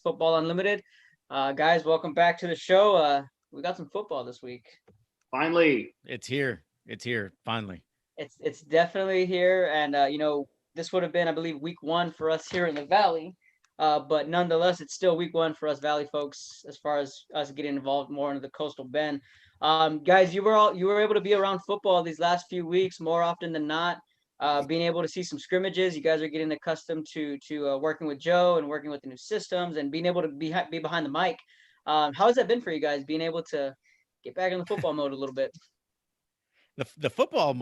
Football Unlimited. Guys, welcome back to the show. We got some football this week. Finally. It's here. It's here. Finally. It's definitely here, and this would have been, I believe, week one for us here in the Valley. But nonetheless, it's still week one for us Valley folks as far as us getting involved more into the Coastal Bend. Guys, you were able to be around football these last few weeks more often than not. Being able to see some scrimmages, you guys are getting accustomed to working with Joe and working with the new systems and being able to be behind the mic. How has that been for you guys? Being able to get back in the football mode a little bit. The football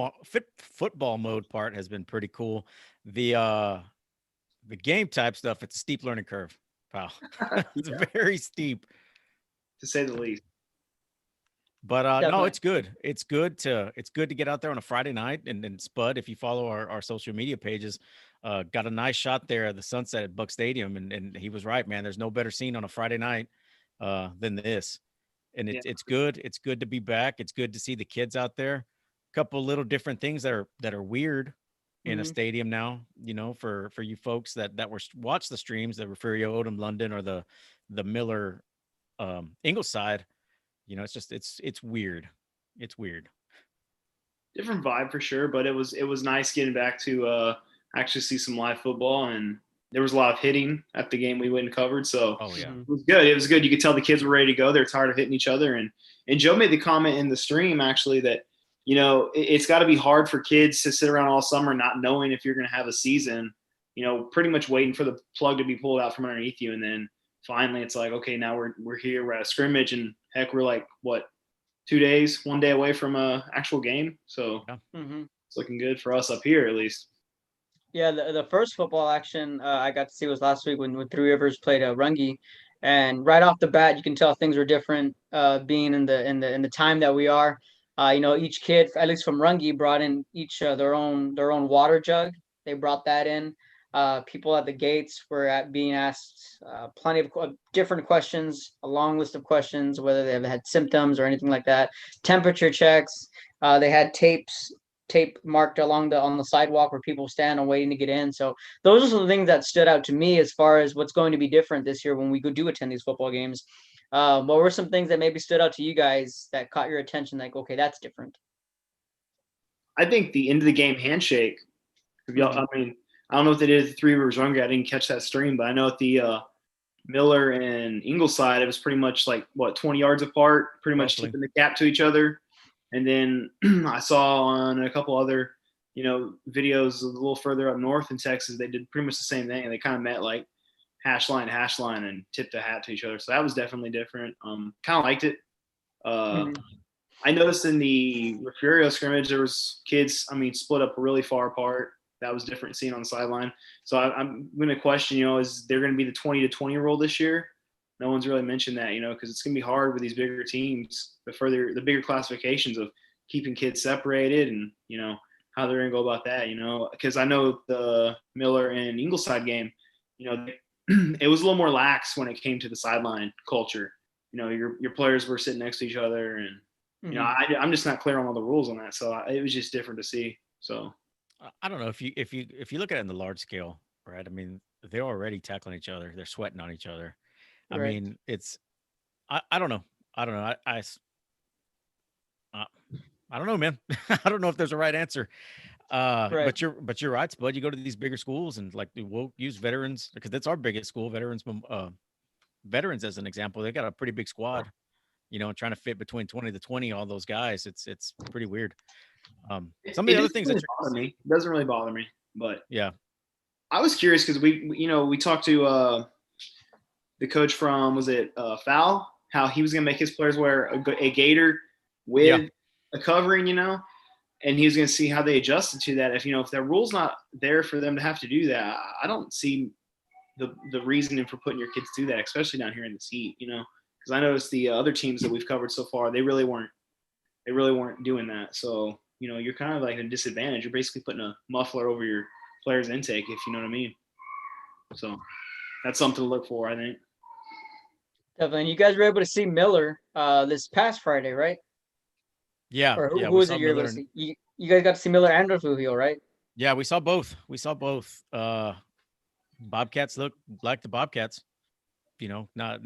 mode part has been pretty cool. The game type stuff, it's a steep learning curve, pal. It's very steep, to say the least. But no, Definitely. it's good. It's good to get out there on a Friday night. And Spud, if you follow our social media pages, got a nice shot there at the sunset at Buck Stadium, and he was right, man. There's no better scene on a Friday night than this. And Yeah. it's good. It's good to be back. It's good to see the kids out there. A couple little different things that are weird in a Mhm. stadium now, for you folks that were watch the streams, the Refugio Odom London or the Miller Ingleside. It's weird. It's weird. Different vibe for sure, but it was nice getting back to actually see some live football, and there was a lot of hitting at the game we went and covered, so Oh yeah. Mhm. it was good. It was good. You could tell the kids were ready to go. They're tired of hitting each other, and Joe made the comment in the stream actually that it's got to be hard for kids to sit around all summer not knowing if you're going to have a season. Pretty much waiting for the plug to be pulled out from underneath you, and then finally it's like, okay, now we're here. We're at a scrimmage, and heck, we're like what 2 days, one day away from a actual game. So Yeah. Mhm. it's looking good for us up here at least. Yeah, the first football action I got to see was last week when Three Rivers played Rungy, and right off the bat you can tell things were different. Being in the time that we are, each kid, at least from Rungy, brought in each their own water jug. They brought that in. People at the gates were being asked plenty of different questions, a long list of questions, whether they have had symptoms or anything like that. Temperature checks. They had tape marked along the on the sidewalk where people stand and waiting to get in. So those are some things that stood out to me as far as what's going to be different this year when we do attend these football games. What were some things that maybe stood out to you guys that caught your attention? Like, okay, that's different. I think the end of the game handshake. Mhm. I mean, I don't know if they did at the Three Rivers Runga. I didn't catch that stream, but I know at the Miller and Ingleside, it was pretty much like what 20 yards apart, pretty much Roughly. tipping the cap to each other. And then I saw on a couple other, videos a little further up north in Texas, they did pretty much the same thing, and they kind of met like hash line, and tipped a hat to each other. So that was definitely different. Kind of liked it. Uh, Mhm. I noticed in the Refugio scrimmage there was kids, split up really far apart. That was different seeing on the sideline. So I'm going to question, is there going to be the 20-20 rule this year? No one's really mentioned that, because it's going to be hard with these bigger teams, the bigger classifications of keeping kids separated, and how they're going to go about that. Because I know the Miller and Ingleside game, it was a little more lax when it came to the sideline culture. Your players were sitting next to each other, and Mhm. I'm just not clear on all the rules on that, so it was just different to see. So I don't know if you look at it in the large scale, right? I mean, they're already tackling each other. They're sweating on each other. I Right. mean, I don't know. I don't know. Uh, I don't know, man. I don't know if there's a right answer. Right. But you're right, Spud. You go to these bigger schools and like we'll use veterans because that's our biggest school, veterans as an example. They got a pretty big squad, trying to fit between 20 to 20, all those guys. It's pretty weird. it, Some of it the other doesn't things really that you're bother me. It doesn't really bother me, but yeah, I was curious because we talked to the coach from was it Foul, how he was going to make his players wear a gator yeah. with a covering, and he was going to see how they adjusted to that. If that rule's not there for them to have to do that, I don't see the reasoning for putting your kids to do that, especially down here in this heat, because I noticed the other teams that we've covered so far, they really weren't doing that. So you're kind of like at a disadvantage. You're basically putting a muffler over your player's intake, if you know what I mean. So that's something to look for, I think. Definitely. And you guys were able to see Miller this past Friday, right? Yeah, Or who yeah. who We was saw it you're able Miller to and see? You guys got to see Miller and Refugio, right? yeah, we saw both. We saw both. Bobcats look like the Bobcats. not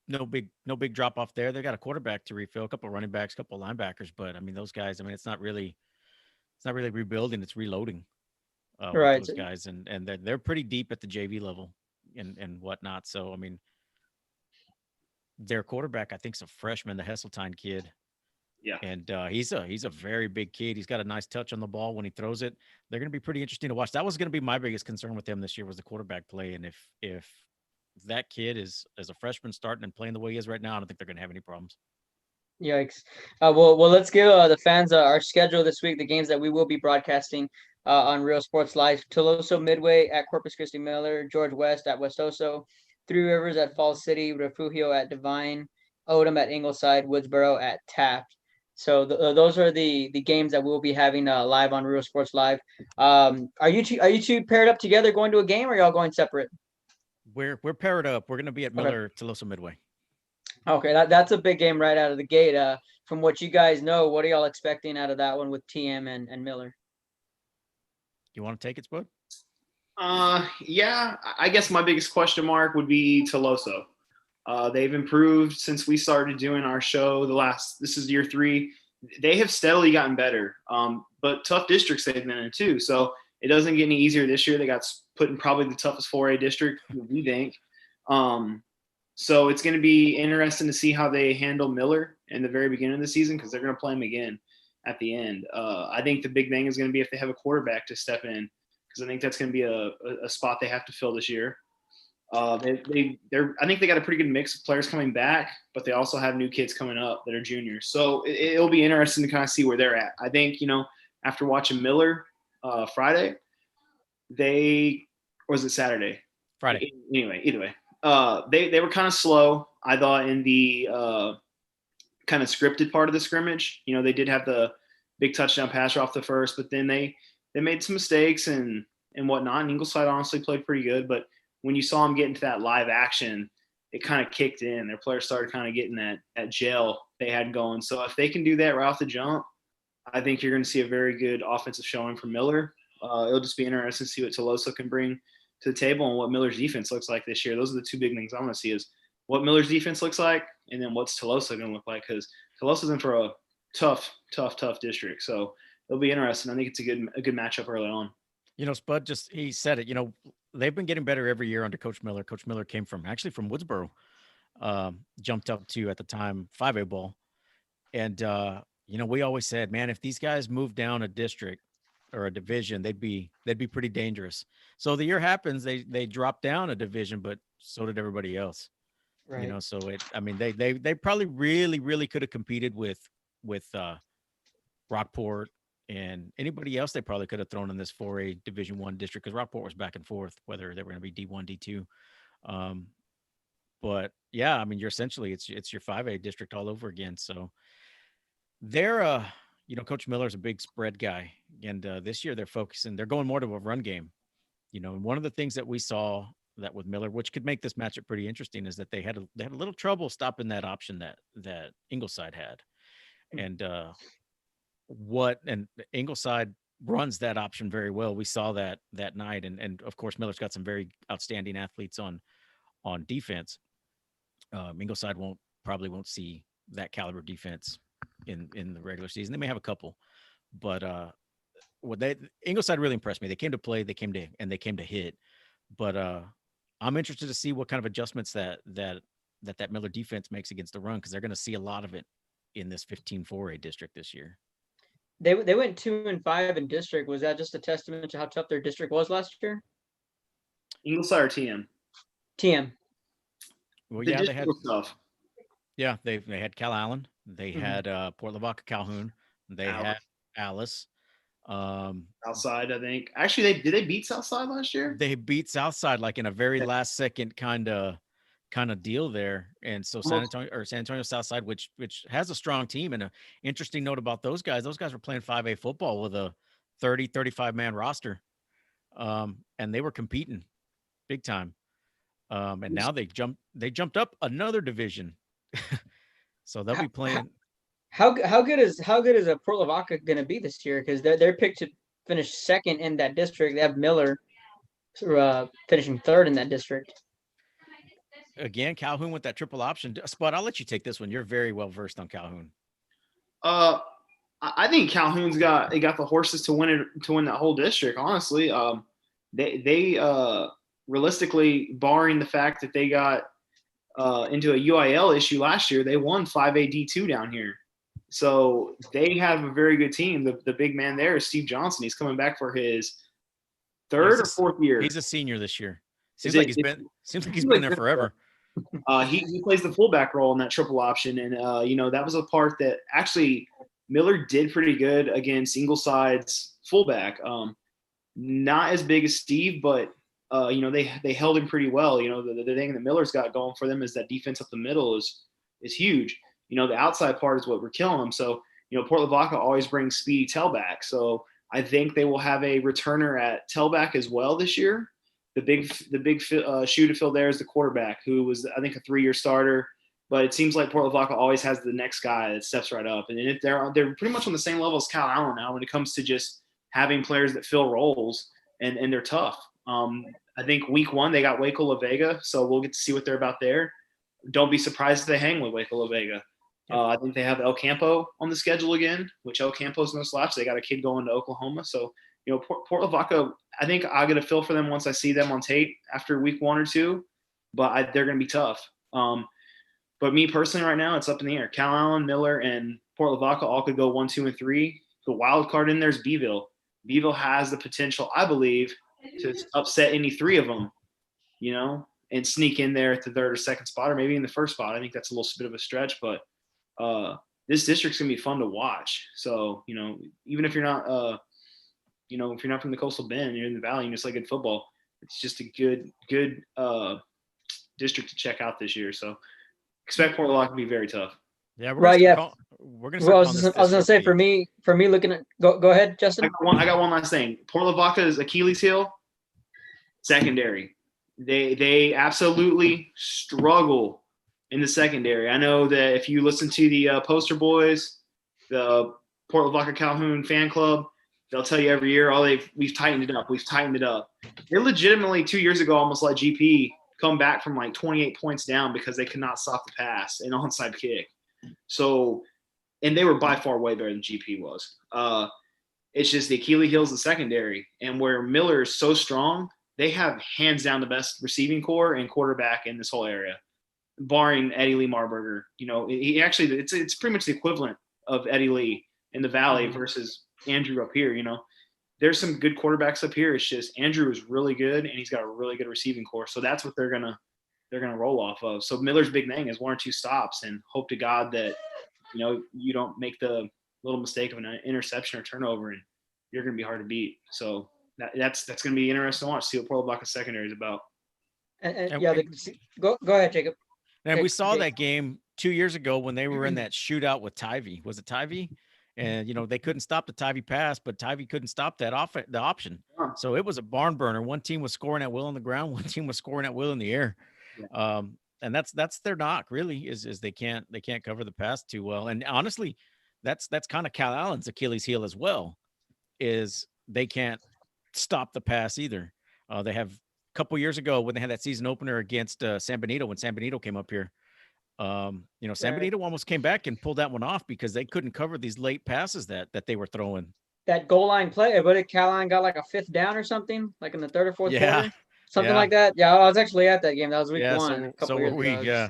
no big drop off there. They got a quarterback to refill, a couple of running backs, a couple of linebackers, but I mean those guys. I mean it's not really rebuilding, it's reloading with Right. those guys, and they're pretty deep at the JV level and whatnot. So I mean their quarterback I think is a freshman, the Hesseltine kid. Yeah. And he's a very big kid. He's got a nice touch on the ball when he throws it. They're going to be pretty interesting to watch. That was going to be my biggest concern with them this year was the quarterback play. And if that kid is as a freshman starting and playing the way he is right now, I don't think they're going to have any problems. Yikes. Well, let's give the fans our schedule this week, the games that we will be broadcasting on Real Sports Live. Toloso Midway at Corpus Christi Miller, George West at West Oso, Three Rivers at Falls City, Refugio at Divine, Odom at Ingleside, Woodsboro at Taft. So those are the games that we'll be having live on Real Sports Live. Are you two paired up together going to a game, or y'all going separate? We're paired up. We're going to be at Miller Toloso Midway. Okay, that's a big game right out of the gate. From what you guys know, what are y'all expecting out of that one with TM and Miller? You want to take it, Spud? Yeah, I guess my biggest question mark would be Toloso. They've improved since we started doing our show. This is year 3. They have steadily gotten better. But tough districts they've been in too. So it doesn't get any easier this year. They got put in probably the toughest 4A district, we think. So it's going to be interesting to see how they handle Miller in the very beginning of the season because they're going to play him again at the end. I think the big thing is going to be if they have a quarterback to step in because I think that's going to be a spot they have to fill this year. I think they got a pretty good mix of players coming back, but they also have new kids coming up that are juniors. So it'll be interesting to kind of see where they're at. I think, after watching Miller Friday, or was it Saturday? Friday. Anyway, either way. They were kind of slow, I thought, in the kind of scripted part of the scrimmage. They did have the big touchdown pass off the first, but then they made some mistakes and whatnot. And Ingleside honestly played pretty good, but when you saw them get into that live action, it kind of kicked in. Their players started kind of getting that gel they had going. So if they can do that right off the jump, I think you're going to see a very good offensive showing from Miller. It'll just be interesting to see what Toloso can bring to the table and what Miller's defense looks like this year. Those are the two big things I want to see is what Miller's defense looks like and then what's Toloso going to look like because Toloso's in for a tough district. So it'll be interesting. I think it's a good matchup early on. Spud he said it, they've been getting better every year under Coach Miller. Coach Miller came from Woodsboro, jumped up to at the time 5A ball. And, we always said, man, if these guys move down a district or a division, they'd be pretty dangerous. So the year happens, they drop down a division, but so did everybody else. Right. So they probably really, really could have competed with Rockport and anybody else they probably could have thrown in this 4A Division I district because Rockport was back and forth whether they were going to be D1, D2. But yeah, you're essentially it's your 5A district all over again. So they're Coach Miller's a big spread guy, and this year they're going more to a run game. And one of the things that we saw that with Miller, which could make this matchup pretty interesting, is that they had a little trouble stopping that option that Ingleside had, and Ingleside runs that option very well. We saw that night, and of course Miller's got some very outstanding athletes on defense. Ingleside probably won't see that caliber defense in the regular season. They may have a couple, but Ingleside really impressed me. They came to play, they came to hit, but I'm interested to see what kind of adjustments that Miller defense makes against the run because they're going to see a lot of it in this 15-4A district this year. They went 2-5 in district. Was that just a testament to how tough their district was last year? Ingleside or TM? TM. Well, they had tough. Yeah, they had Cal Allen. They had Port Lavaca Calhoun. They had Alice. Southside, I think. Actually, did they beat Southside last year? They beat Southside like in a very last second kind of deal there. And so San Antonio Southside, which has a strong team, and an interesting note about those guys were playing 5A football with a 35 man roster. And they were competing big time. And now they jumped up another division. So they'll be playing. How good is a Port Lavaca going to be this year? Because they're picked to finish second in that district. They have Miller finishing third in that district. again, Calhoun with that triple option. Spud, I'll let you take this one. You're very well versed on Calhoun. I think Calhoun's got the horses to win that whole district. Honestly, they realistically, barring the fact that they got into a UIL issue last year, they won 5A D2 down here. So they have a very good team. The big man there is Steve Johnson. He's coming back for his third or fourth year. He's a senior this year. Seems like he's been there forever. He plays the fullback role in that triple option, and that was a part that actually Miller did pretty good against Ingleside's fullback. Not as big as Steve, but they held him pretty well. The thing that Miller's got going for them is that defense up the middle is huge. The outside part is what we're killing them. So Port Lavaca always brings speedy tailback. So I think they will have a returner at tailback as well this year. The big shoe to fill there is the quarterback, who was, I think, a 3-year starter. But it seems like Port Lavaca always has the next guy that steps right up. And they're pretty much on the same level as Cal Allen now when it comes to just having players that fill roles, and they're tough. I think week 1 they got Waco La Vega, so we'll get to see what they're about there. Don't be surprised if they hang with Waco La Vega. I think they have El Campo on the schedule again, which El Campo's no slouch. They got a kid going to Oklahoma. So, Port Lavaca, I think I'll get a feel for them once I see them on tape after week 1 or 2, but they're going to be tough. But me personally right now, it's up in the air. Cal Allen, Miller, and Port Lavaca all could go 1, 2, and 3. The wild card in there is Beeville. Beeville has the potential, I believe, to upset any 3 of them, and sneak in there at the 3rd or 2nd spot, or maybe in the 1st spot. I think that's a little bit of a stretch, but this district's gonna be fun to watch. So even if you're not if you're not from the Coastal Bend, you're in the Valley, and you just like good football, it's just a good district to check out this year. So expect Port Lavaca to be very tough. Yeah, Right. Yeah. We're gonna. Well, I was gonna say, for me looking at, go ahead, Justin. I got one last thing. Port Lavaca's Achilles heel, secondary. They absolutely struggle in the secondary. I know that if you listen to the Poster Boys, the Port Lavaca Calhoun fan club, they'll tell you every year, we've tightened it up. We've tightened it up. They legitimately 2 years ago almost let GP come back from like 28 points down because they could not stop the pass and onside kick. So, and they were by far way better than GP was. It's just the Achilles heel's the secondary, and where Miller is so strong, they have hands down the best receiving core and quarterback in this whole area, barring Eddie Lee Marburger. He actually, it's pretty much the equivalent of Eddie Lee in the Valley versus Andrew up here. There's some good quarterbacks up here. It's just Andrew is really good, and he's got a really good receiving core. So that's what they're gonna roll off of. So Miller's big thing is 1 or 2 stops, and hope to God that you don't make the little mistake of an interception or turnover, and you're gonna be hard to beat. So that's gonna be interesting to watch. See what Port Lavaca secondary is about. Go ahead, Jacob. And we saw that game 2 years ago when they were in that shootout with Tivy. Was it Tivy? And they couldn't stop the Tivy pass, but Tivy couldn't stop the option. So it was a barn burner. One team was scoring at will on the ground, one team was scoring at will in the air. Yeah. And that's their knock, really, is they can't cover the pass too well. And honestly, that's kind of Cal Allen's Achilles heel as well, is they can't stop the pass either. They have a couple years ago when they had that season opener against San Benito, when San Benito came up here. San Benito almost came back and pulled that one off because they couldn't cover these late passes that they were throwing. That goal line play, but Caroline got like a 5th down or something, like in the 3rd or 4th quarter, something like that. Yeah, I was actually at that game. That was week 1. So were we. Yeah.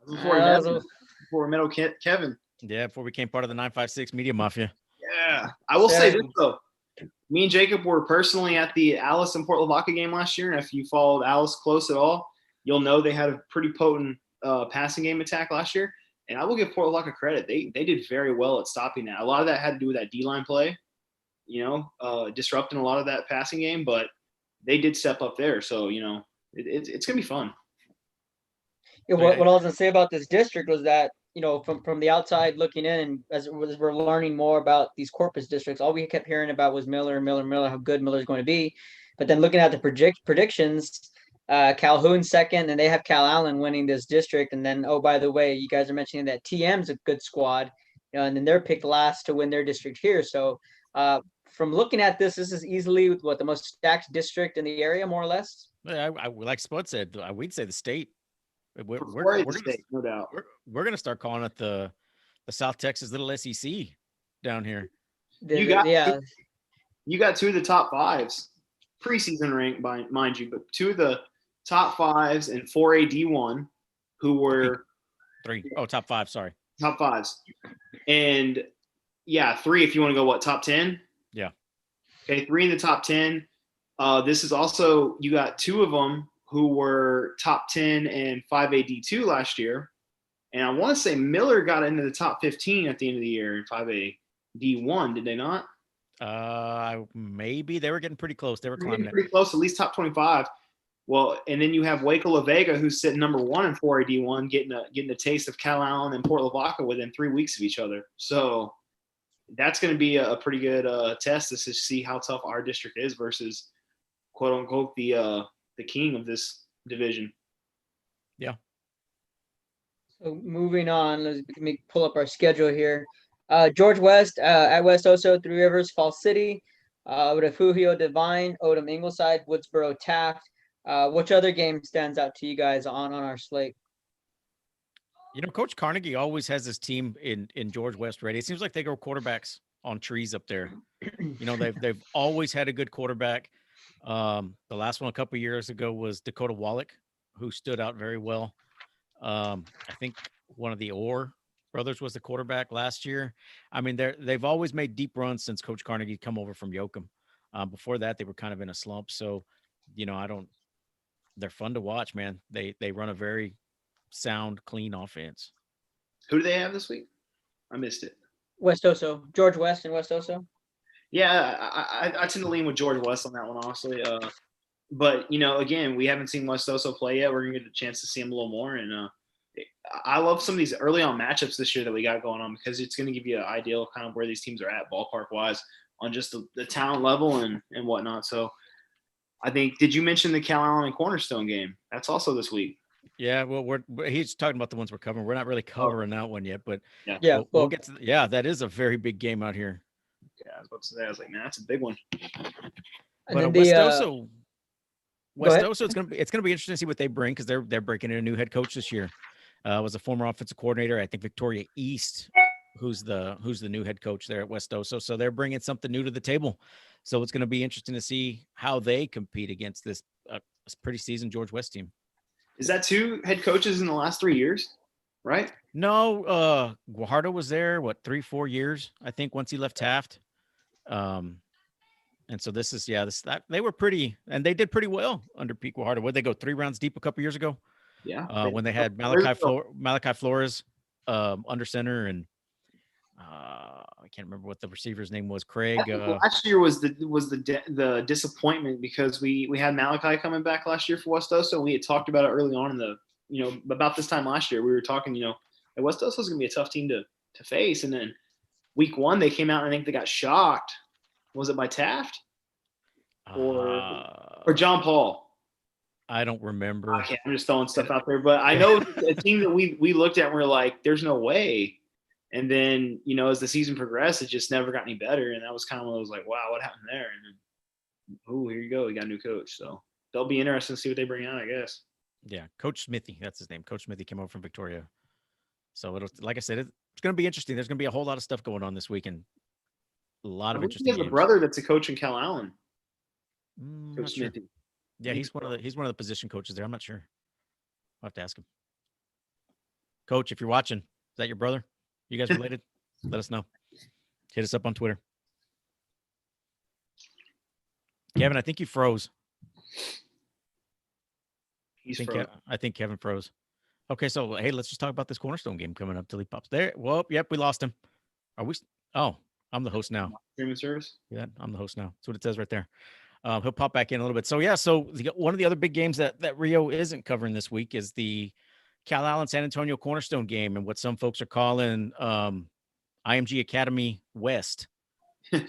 Before we met Kevin. Yeah, before we became part of the 956 Media Mafia. Yeah, I will say this though. Me and Jacob were personally at the Alice and Port Lavaca game last year, and if you followed Alice close at all, you'll know they had a pretty potent passing game attack last year. And I will give Port Lavaca credit. They did very well at stopping that. A lot of that had to do with that D-line play, disrupting a lot of that passing game, but they did step up there. So, it's going to be fun. Yeah, what I was going to say about this district was that, from the outside looking in, and as we're learning more about these Corpus districts, all we kept hearing about was Miller, how good Miller's going to be. But then looking at the predictions, Calhoun second, and they have Cal Allen winning this district. And then, oh, by the way, you guys are mentioning that TM's a good squad, and then they're picked last to win their district here. So from looking at this is easily the most stacked district in the area, more or less. Yeah, I like Spud said, we'd say the state. We're, For we're, Florida we're gonna State, no doubt. we're gonna start calling it the South Texas Little SEC down here. You got Yeah, you got two of the top fives preseason ranked, by mind you, but two of the top fives and 4A D1 who were Top five. Sorry. top fives, and yeah, three if you want to go top 10. Yeah. Okay, three in the top 10. This is also you got two of them who were top 10 and 5A D2 last year, and I want to say Miller got into the top 15 at the end of the year in 5A D1. Did they not? Maybe they were getting pretty close. They were climbing it. Pretty close, at least top 25. Well, and then you have Waco La Vega, who's sitting number 1 in 4A D1, getting a taste of Calallen and Port Lavaca within 3 weeks of each other. So that's going to be a pretty good test to see how tough our district is versus quote unquote the king of this division. Yeah. so moving on, let me pull up our schedule here. George West at West Oso, Three Rivers, Falls City, Refugio Divine, Odom Ingleside, Woodsboro Taft. Which other game stands out to you guys on our slate? Coach Carnegie always has his team in George West ready. It seems like they go quarterbacks on trees up there. They've always had a good quarterback. The last one a couple of years ago was Dakota Wallach, who stood out very well. I think one of the Orr brothers was the quarterback last year. I mean, they've always made deep runs since Coach Carnegie come over from Yoakum. Before that, they were kind of in a slump. So, they're fun to watch, man. They run a very sound, clean offense. Who do they have this week? I missed it. West Oso, George West and West Oso. Yeah, I tend to lean with George West on that one, honestly. But again, we haven't seen West Oso play yet. We're gonna get a chance to see him a little more, and I love some of these early on matchups this year that we got going on because it's going to give you an idea of kind of where these teams are at ballpark wise on just the talent level and whatnot. So I think, did you mention the Calallen and Cornerstone game? That's also this week. Yeah, well, he's talking about the ones we're covering. We're not really covering that one yet, but Yeah, we'll get to that is a very big game out here. Yeah, I was about to say, I was like, man, that's a big one. But West Oso, it's gonna be interesting to see what they bring because they're breaking in a new head coach this year. Was a former offensive coordinator, I think Victoria East, who's the new head coach there at West Oso. So they're bringing something new to the table. So it's going to be interesting to see how they compete against this pretty seasoned George West team. Is that 2 head coaches in the last 3 years, right? No, Guajardo was there 3-4 years, I think, once he left Taft. And so this is they were pretty, and they did pretty well under Pete Guajardo. Would they go 3 rounds deep a couple years ago? Yeah. When they had Malachi Flores under center, and I can't remember what the receiver's name was. Craig. Last year was the disappointment because we had Malachi coming back last year for West Oso, and we had talked about it early on in the about this time last year. We were talking West Oso is going to be a tough team to face, and then week 1 they came out and I think they got shocked. Was it by Taft or John Paul? I don't remember. Okay, I'm just throwing stuff out there, but I know a team that we looked at and we're like, there's no way. And then, as the season progressed, it just never got any better. And that was kind of one of those like, wow, what happened there? And then, here you go. We got a new coach. So they'll be interesting to see what they bring out, I guess. Yeah. Coach Smithy. That's his name. Coach Smithy came over from Victoria. So like I said, it's going to be interesting. There's going to be a whole lot of stuff going on this weekend. A lot of interesting games. He has a brother that's a coach in Calallen. Coach Smithy. Yeah, he's one of the position coaches there. I'm not sure. I'll have to ask him. Coach, if you're watching, is that your brother? You guys related? Let us know. Hit us up on Twitter. Kevin, I think you froze. I think Kevin froze. Okay, so hey, let's just talk about this Cornerstone game coming up till he pops there. Well, yep, we lost him. Are we? Oh, I'm the host now. Streaming service. Yeah, I'm the host now. That's what it says right there. He'll pop back in a little bit. So yeah, one of the other big games that Rio isn't covering this week is the Calallen San Antonio Cornerstone game, and what some folks are calling IMG Academy West.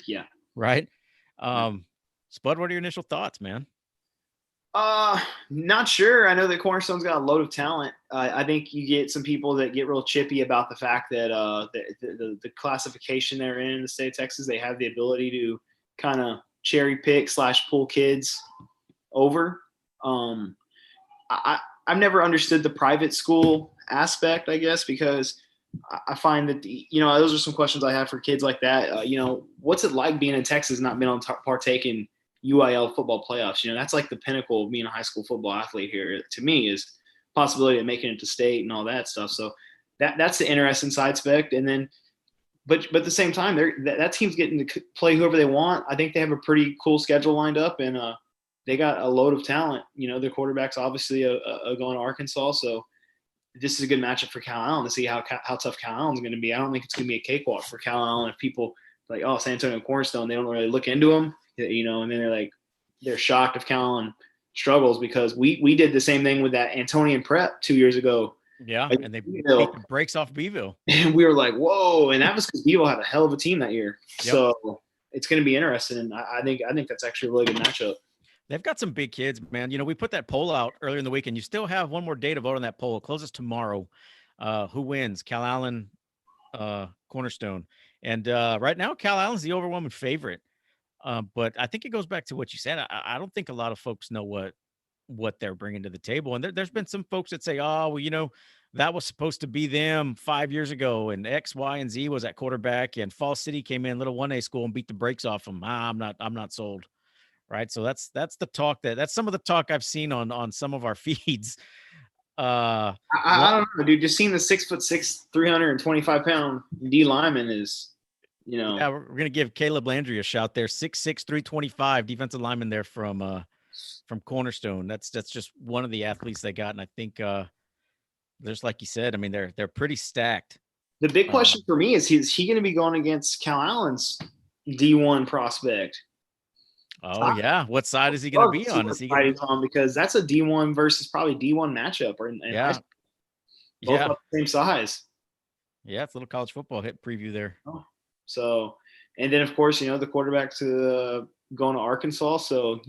Yeah. Right. Spud, what are your initial thoughts, man? Not sure. I know that Cornerstone's got a load of talent. I think you get some people that get real chippy about the fact that the classification they're in the state of Texas, they have the ability to kind of cherry pick / pull kids over. I've never understood the private school aspect, I guess, because I find that those are some questions I have for kids like that. What's it like being in Texas, not being able to partake in UIL football playoffs? That's like the pinnacle of being a high school football athlete here. To me, is possibility of making it to state and all that stuff. So that's the interesting side spec. And then, but at the same time, that team's getting to play whoever they want. I think they have a pretty cool schedule lined up, and they got a load of talent. Their quarterback's obviously going to Arkansas, so this is a good matchup for Cal Allen to see how tough Cal Allen's going to be. I don't think it's going to be a cakewalk for Cal Allen if people like, oh, San Antonio Cornerstone, they don't really look into them, and then they're shocked if Cal Allen struggles, because we did the same thing with that Antonian Prep 2 years ago. Yeah, and they beat the brakes off Beeville. And we were like, whoa, and that was because Beeville had a hell of a team that year. Yep. So it's going to be interesting, and I think that's actually a really good matchup. They've got some big kids, man. We put that poll out earlier in the week, and you still have one more day to vote on that poll. It closes tomorrow. Who wins? Cal Allen, Cornerstone. And right now, Cal Allen's the overwhelming favorite. But I think it goes back to what you said. I don't think a lot of folks know what they're bringing to the table. And there's been some folks that say, oh, well, that was supposed to be them 5 years ago, and X, Y, and Z was at quarterback, and Fall City came in, little 1A school, and beat the brakes off them. I'm not sold. Right. So that's the talk that's some of the talk I've seen on some of our feeds. I don't know, dude. Just seeing the 6'6", 325-pound D lineman is, Yeah, we're gonna give Caleb Landry a shout there. 6'6", 325 defensive lineman there from Cornerstone. That's just one of the athletes they got, and I think there's, like you said, I mean, they're pretty stacked. The big question for me is he going to be going against Cal Allen's D1 prospect? Oh yeah, what side is he going to be on? Is he going to be on, because that's a D1 versus probably D1 matchup, or yeah, both about the same size. Yeah, it's a little college football hit preview there. Oh. So, and then of course the quarterback to going to Arkansas. So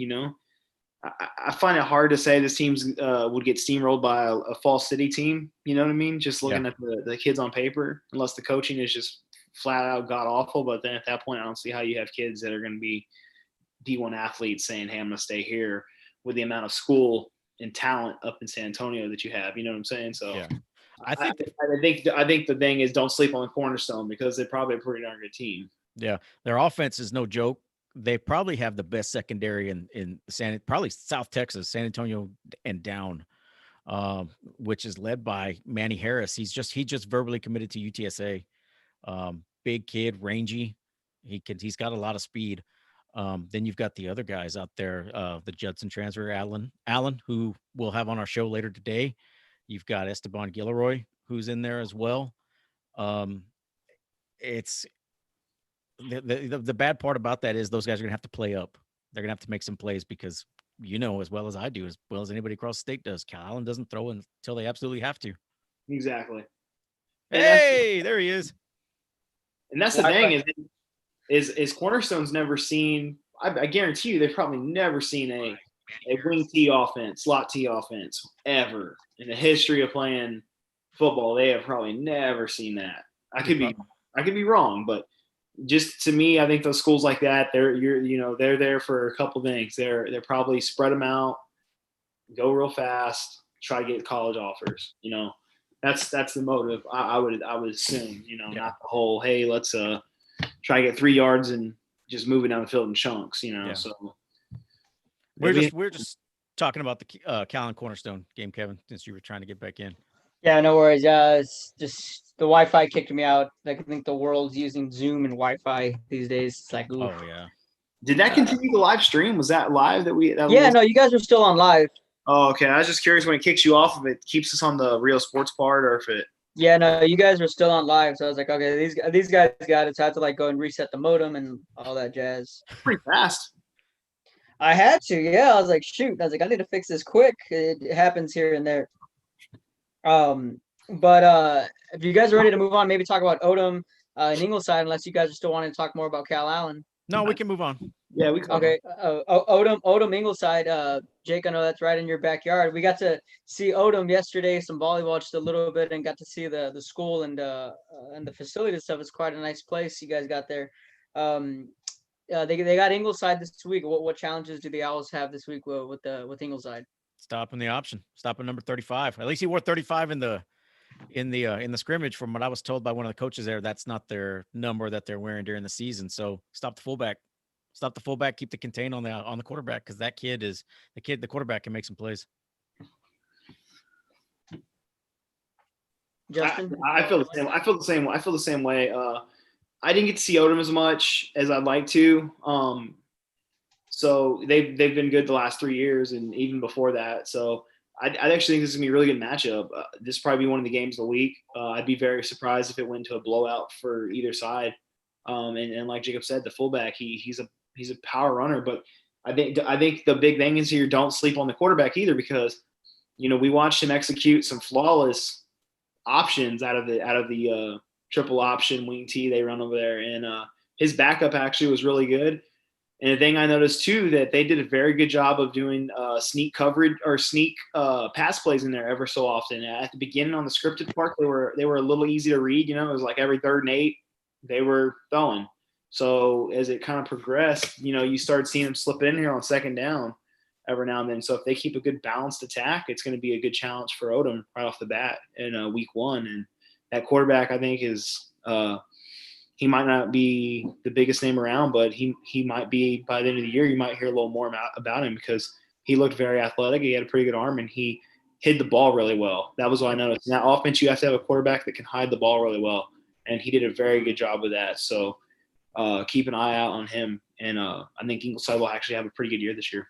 I find it hard to say this team's would get steamrolled by a Fall City team. You know what I mean? Just looking at the kids on paper, unless the coaching is just flat out god awful. But then at that point, I don't see how you have kids that are going to be D1 athletes saying, hey, I'm going to stay here, with the amount of school and talent up in San Antonio that you have. You know what I'm saying? So yeah. I think the thing is, don't sleep on the Cornerstone, because they're probably a pretty darn good team. Yeah. Their offense is no joke. They probably have the best secondary in probably South Texas, San Antonio and down, which is led by Manny Harris. He just verbally committed to UTSA. Big kid, rangy. He's got a lot of speed. Then you've got the other guys out there, the Judson transfer, Allen, who we'll have on our show later today. You've got Esteban Gilroy, who's in there as well. It's the bad part about that is those guys are going to have to play up. They're going to have to make some plays, because as well as I do, as well as anybody across the state does, Cal Allen doesn't throw until they absolutely have to. Exactly. Hey, there he is. And that's the thing is Cornerstone's never seen, I guarantee you, they've probably never seen a wing T offense, slot T offense ever in the history of playing football. They have probably never seen that. I could be wrong, but just to me, I think those schools like that, they're there for a couple things. They're probably spread them out, go real fast, try to get college offers. That's the motive. I would assume. Not the whole, hey, let's try to get 3 yards and just move it down the field in chunks. Yeah. So we're just talking about the Cal and Cornerstone game, Kevin, since you were trying to get back in. Yeah, no worries. It's just the Wi-Fi kicked me out. I think the world's using Zoom and Wi-Fi these days. It's like, oof. Oh yeah. Did that continue the live stream? Was that live no, you guys are still on live. Oh, okay. I was just curious, when it kicks you off, if it keeps us on the Real Sports part, or if it. Yeah, no, you guys are still on live. So I was like, okay, these guys got it. So I had to go and reset the modem and all that jazz. Pretty fast. I had to, yeah. I was like, shoot. I was like, I need to fix this quick. It happens here and there. But if you guys are ready to move on, maybe talk about Odom and Ingleside, unless you guys are still wanting to talk more about Cal Allen. No, we can move on. Yeah, we can. Okay. Odom Ingleside. Jake, I know that's right in your backyard. We got to see Odom yesterday, some volleyball just a little bit, and got to see the school and the facility and stuff. It's quite a nice place you guys got there. They got Ingleside this week. What challenges do the Owls have this week with Ingleside? Stopping the option. Stopping number 35. At least he wore 35 in the scrimmage. From what I was told by one of the coaches there, that's not their number that they're wearing during the season. So stop the fullback. Stop the fullback. Keep the contain on the quarterback, because that kid is the quarterback can make some plays. Justin, I feel the same. I feel the same way. I didn't get to see Odom as much as I'd like to. So they've been good the last 3 years, and even before that. So I actually think this is gonna be a really good matchup. This will probably be one of the games of the week. I'd be very surprised if it went to a blowout for either side. And like Jacob said, the fullback, he's a power runner, but I think the big thing is here, don't sleep on the quarterback either, because we watched him execute some flawless options out of the triple option wing T they run over there, and his backup actually was really good. And the thing I noticed too, that they did a very good job of doing sneak coverage or sneak pass plays in there ever so often. At the beginning on the scripted part, they were a little easy to read. It was like every 3rd and 8 they were throwing. So as it kind of progressed, you start seeing them slip in here on 2nd down every now and then. So if they keep a good balanced attack, it's going to be a good challenge for Odom right off the bat in week 1. And that quarterback, I think, is he might not be the biggest name around, but he might be, by the end of the year, you might hear a little more about him, because he looked very athletic. He had a pretty good arm, and he hid the ball really well. That was what I noticed. In that offense, you have to have a quarterback that can hide the ball really well, and he did a very good job with that. So keep an eye out on him, and I think Ingleside will actually have a pretty good year this year.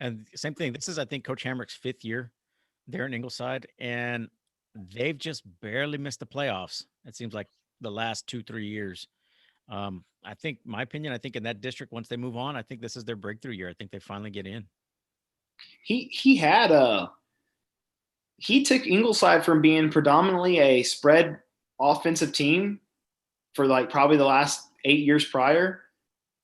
And same thing. This is, I think, Coach Hamrick's 5th year there in Ingleside, and they've just barely missed the playoffs. It seems like the last 2-3 years. I think, my opinion, I think in that district, once they move on, I think this is their breakthrough year. I think they finally get in. He took Ingleside from being predominantly a spread offensive team for like probably the last 8 years prior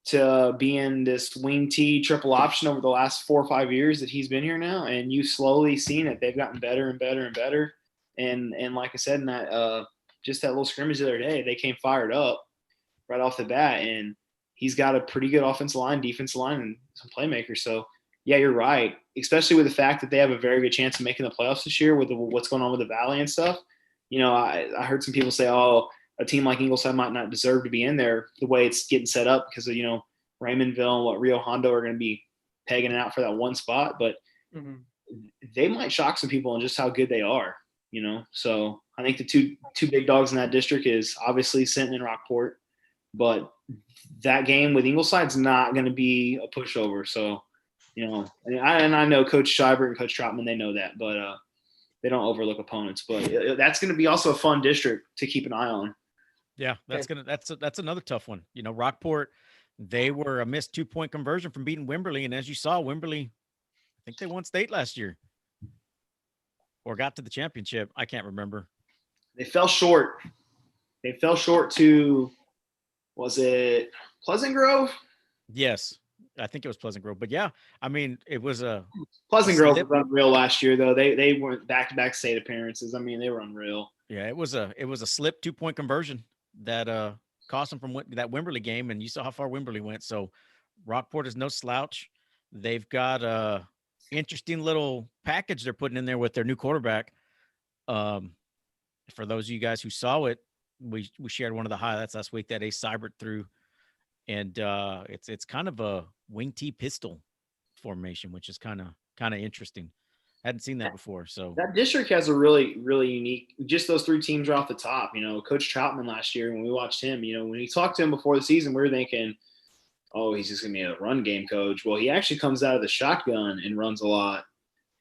to being this wing T triple option over the last 4 or 5 years that he's been here now. And you've slowly seen it. They've gotten better and better and better. And like I said, in that just that little scrimmage the other day, they came fired up right off the bat, and he's got a pretty good offensive line, defensive line, and some playmakers. So yeah, you're right. Especially with the fact that they have a very good chance of making the playoffs this year with what's going on with the Valley and stuff. I heard some people say, oh, a team like Ingleside might not deserve to be in there the way it's getting set up because of, Raymondville and what Rio Hondo are going to be pegging it out for that one spot. But they might shock some people on just how good they are, So I think the two big dogs in that district is obviously Sinton and Rockport. But that game with Ingleside's not going to be a pushover. So, and I know Coach Scheibert and Coach Trotman, they know that, but they don't overlook opponents. But that's going to be also a fun district to keep an eye on. Yeah, that's another tough one. Rockport, they were a missed 2-point conversion from beating Wimberley, and as you saw, Wimberley, I think they won state last year, or got to the championship. I can't remember. They fell short. They fell short to, was it Pleasant Grove? Yes, I think it was Pleasant Grove. But yeah, I mean, it was a Pleasant Grove was unreal last year, though. They went back-to-back state appearances. I mean, they were unreal. Yeah, it was a slip 2-point conversion that cost them from that Wimberley game, and you saw how far Wimberley went. So Rockport is no slouch. They've got a interesting little package they're putting in there with their new quarterback. For those of you guys who saw it, we shared one of the highlights last week that Ace Seibert threw, and it's kind of a wing T pistol formation, which is kind of interesting. Hadn't seen that before. So that district has a really, really unique, just those 3 teams are off the top. Coach Troutman last year, when we watched him, when we talked to him before the season, we were thinking, oh, he's just going to be a run game coach. Well, he actually comes out of the shotgun and runs a lot,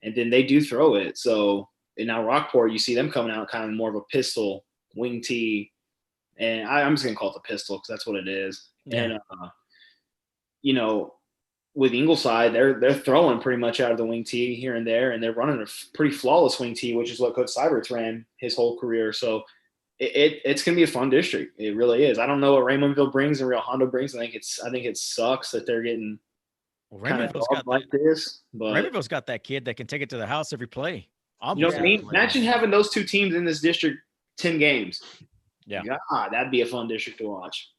and then they do throw it. So, and now Rockport, you see them coming out kind of more of a pistol wing T, and I'm just going to call it the pistol because that's what it is. Yeah. And, with Ingleside, they're throwing pretty much out of the wing T here and there, and they're running a pretty flawless wing T, which is what Coach Seibert's ran his whole career. So it's going to be a fun district. It really is. I don't know what Raymondville brings and Rio Hondo brings. I think it sucks that they're getting Raymondville's got like this. But Raymondville's got that kid that can take it to the house every play. You know what I mean? Imagine having those 2 teams in this district 10 games. Yeah. God, that'd be a fun district to watch.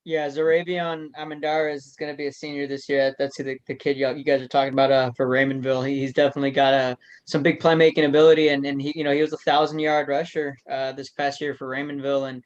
Yeah, Zaravion Amendares is going to be a senior this year. That's who the kid you guys are talking about for Raymondville. He's definitely got some big playmaking ability, and he was 1,000-yard rusher this past year for Raymondville, and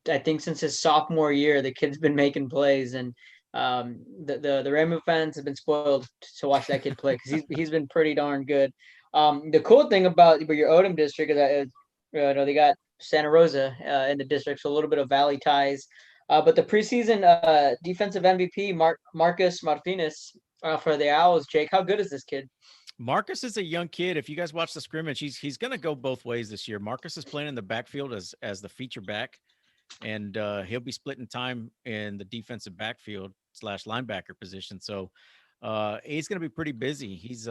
I think since his sophomore year, the kid's been making plays, and the Raymond fans have been spoiled to watch that kid play because he's been pretty darn good. The cool thing about your Odom district is that they got Santa Rosa in the district, so a little bit of Valley ties. But the preseason defensive MVP, Marcus Martinez for the Owls, Jake, how good is this kid? Marcus is a young kid. If you guys watch the scrimmage, he's going to go both ways this year. Marcus is playing in the backfield as the feature back, and he'll be splitting time in the defensive backfield / linebacker position. So he's going to be pretty busy. He's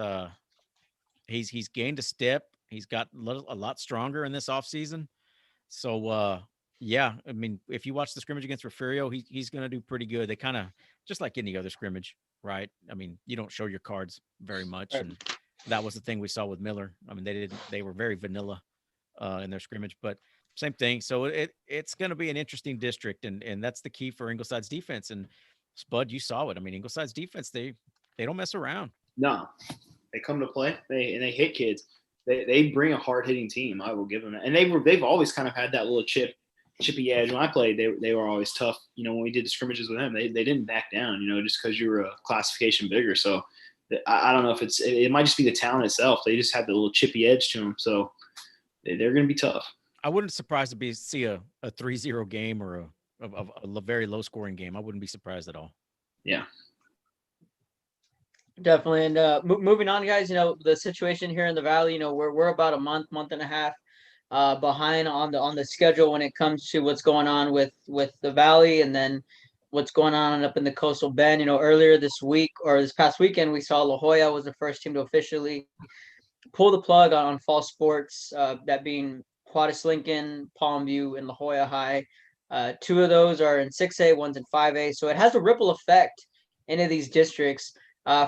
gained a step. He's got a lot stronger in this offseason. So yeah, I mean, if you watch the scrimmage against Refugio, he's going to do pretty good. They kind of just like any other scrimmage, right? I mean, you don't show your cards very much, Right. and that was the thing we saw with Miller. I mean, they were very vanilla in their scrimmage, but same thing. So it's going to be an interesting district, and that's the key for Ingleside's defense. And Spud, you saw it. I mean, Ingleside's defense, they don't mess around. No, they come to play. They hit kids. They bring a hard hitting team. I will give them that. And they've always kind of had that little chippy edge. When I played, they were always tough. When we did the scrimmages with them, they didn't back down. Just because you were a classification bigger. So I don't know if it might just be the talent itself. They just have the little chippy edge to them. So they're going to be tough. I wouldn't surprised to see a 3-0 game or a very low scoring game. I wouldn't be surprised at all. Yeah. Definitely. And moving on, guys, the situation here in the Valley, we're about a month and a half behind on the schedule when it comes to what's going on with the Valley, and then what's going on up in the Coastal Bend. Earlier this week or this past weekend, we saw La Jolla was the first team to officially pull the plug on fall sports, that being Juarez Lincoln, Palmview, and La Jolla High. Two of those are in 6A, one's in 5A. So it has a ripple effect into these districts.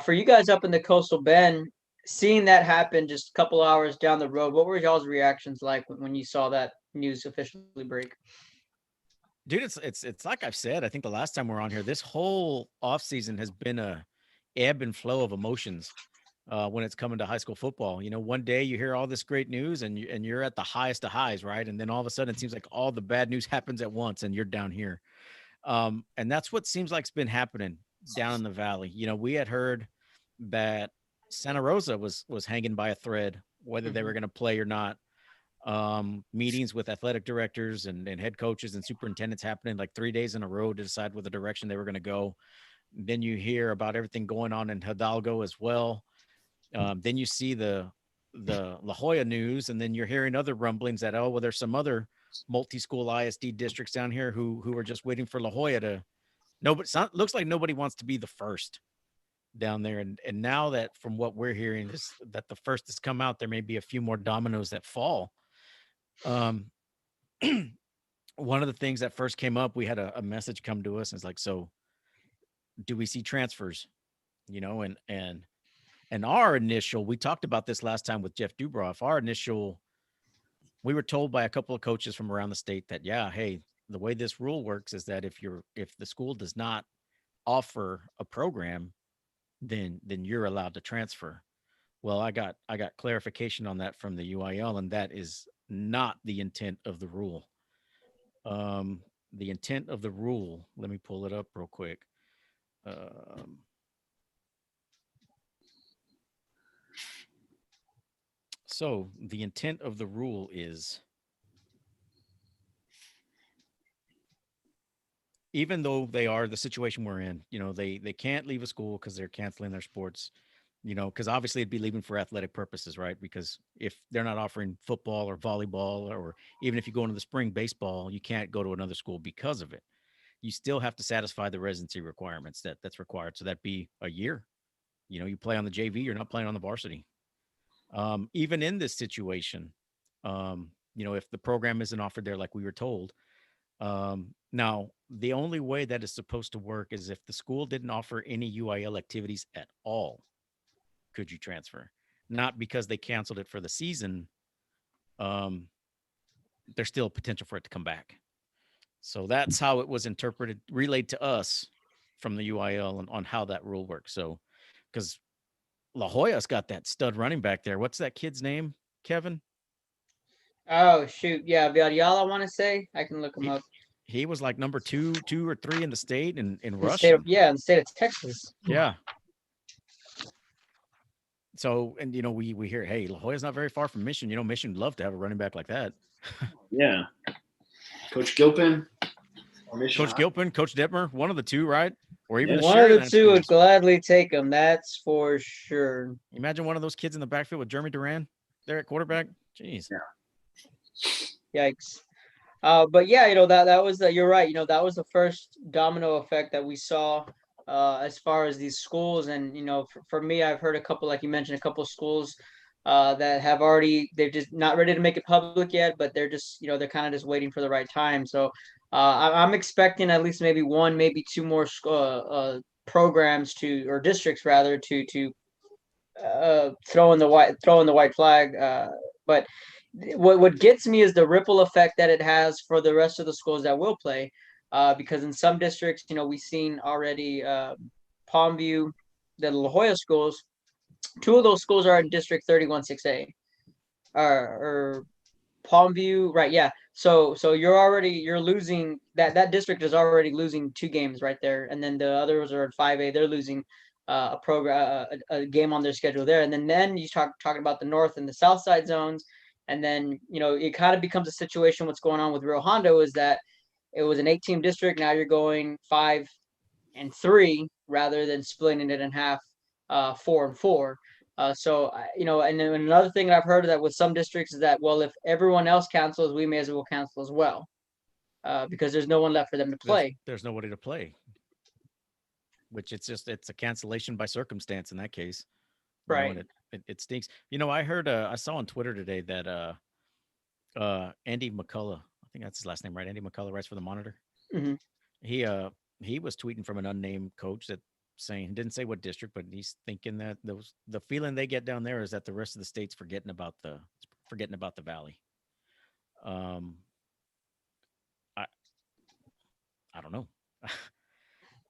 For you guys up in the Coastal Bend, seeing that happen just a couple hours down the road, what were y'all's reactions like when you saw that news officially break? Dude, it's like I've said, I think the last time we are on here, this whole offseason has been a ebb and flow of emotions when it's coming to high school football. One day you hear all this great news and you're at the highest of highs, right? And then all of a sudden it seems like all the bad news happens at once and you're down here. And that's what seems like's been happening down in the Valley. We had heard that Santa Rosa was hanging by a thread, whether they were going to play or not. Meetings with athletic directors and head coaches and superintendents happening like 3 days in a row to decide what the direction they were going to go. Then you hear about everything going on in Hidalgo as well. Then you see the La Jolla news, and then you're hearing other rumblings that, well, there's some other multi-school ISD districts down here who are just waiting for La Jolla to. Nobody looks like nobody wants to be the first down there, and now that from what we're hearing is that the first has come out, there may be a few more dominoes that fall. One of the things that first came up, we had a message come to us, and it's like, so do we see transfers? And our initial, we talked about this last time with Jeff Dubroff. We were told by a couple of coaches from around the state that, yeah, hey, the way this rule works is that if the school does not offer a program, then you're allowed to transfer. Well, I got clarification on that from the UIL, and that is not the intent of the rule. The intent of the rule, let me pull it up real quick. So the intent of the rule is, even though they are the situation we're in, they can't leave a school because they're canceling their sports, because obviously it'd be leaving for athletic purposes, right? Because if they're not offering football or volleyball, or even if you go into the spring baseball, you can't go to another school because of it. You still have to satisfy the residency requirements that's required. So that'd be a year. You play on the JV, you're not playing on the varsity. Even in this situation, if the program isn't offered there like we were told, now the only way that is supposed to work is if the school didn't offer any UIL activities at all, could you transfer? Not because they canceled it for the season. There's still potential for it to come back. So that's how it was interpreted, relayed to us from the UIL on how that rule works. So, because La Jolla's got that stud running back there. What's that kid's name, Kevin? Oh shoot, yeah, Villarreal, I want to say. I can look him He up. he was like number two or three in the state in In rushing. the state of Texas. Yeah. So, and we hear, hey, La Jolla's not very far from Mission. Mission would love to have a running back like that. Yeah. Coach Gilpin or Mission Coach High. Gilpin, Coach Detmer, one of the two, right? Or even Yeah. the One of the Sharyland two would schools. gladly take him. That's for sure. Imagine one of those kids in the backfield with Jeremy Duran there at quarterback. Jeez. Yikes. But yeah, that was you're right. That was the first domino effect that we saw as far as these schools. And for me, I've heard a couple, like you mentioned, a couple of schools that have already they're just not ready to make it public yet, but they're just they're kind of just waiting for the right time. So I'm expecting at least maybe one, maybe two more programs or districts rather to throw in the white flag. But what gets me is the ripple effect that it has for the rest of the schools that will play. Because in some districts, we've seen already Palmview, the La Jolla schools. Two of those schools are in District 31 6A. Or Palmview, right? Yeah. So you're losing that district is already losing two games right there, and then the others are in 5A. They're losing a program a game on their schedule there, and then you talking about the north and the south side zones, and then it kind of becomes a situation. What's going on with Rio Hondo is that it was an 8-team district. Now you're going 5-3 rather than splitting it in half, 4-4. And then another thing I've heard that with some districts is that, well, if everyone else cancels, we may as well cancel as well, because there's no one left for them to play. There's nobody to play. Which it's a cancellation by circumstance in that case. Right. And it stinks. I heard I saw on Twitter today that Andy McCullough, I think that's his last name, right? Andy McCullough writes for the Monitor. Mm-hmm. He was tweeting from an unnamed coach that didn't say what district, but he's thinking that the feeling they get down there is that the rest of the state's forgetting about the valley. I don't know.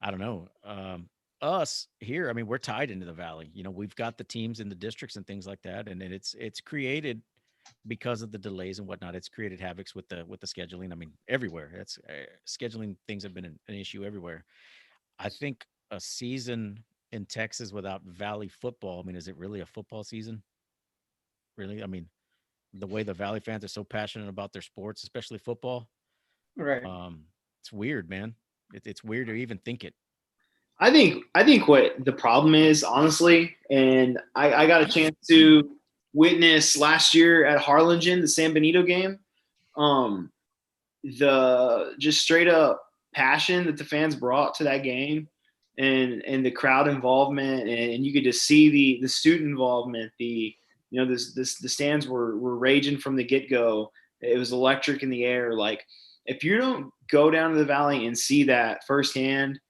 I don't know. Us here, I mean, we're tied into the valley. We've got the teams in the districts and things like that, and it's created because of the delays and whatnot. It's created havocs with the scheduling. I mean, everywhere. That's scheduling things have been an issue everywhere. I think a season in Texas without Valley football. I mean, is it really a football season? Really? I mean, the way the Valley fans are so passionate about their sports, especially football. Right. It's weird, man. It's weird to even think it. I think what the problem is, honestly, and I got a chance to witness last year at Harlingen, the San Benito game. The just straight up passion that the fans brought to that game, and the crowd involvement, and you could just see the student involvement. The stands were raging from the get go. It was electric in the air. Like, if you don't go down to the valley and see that firsthand,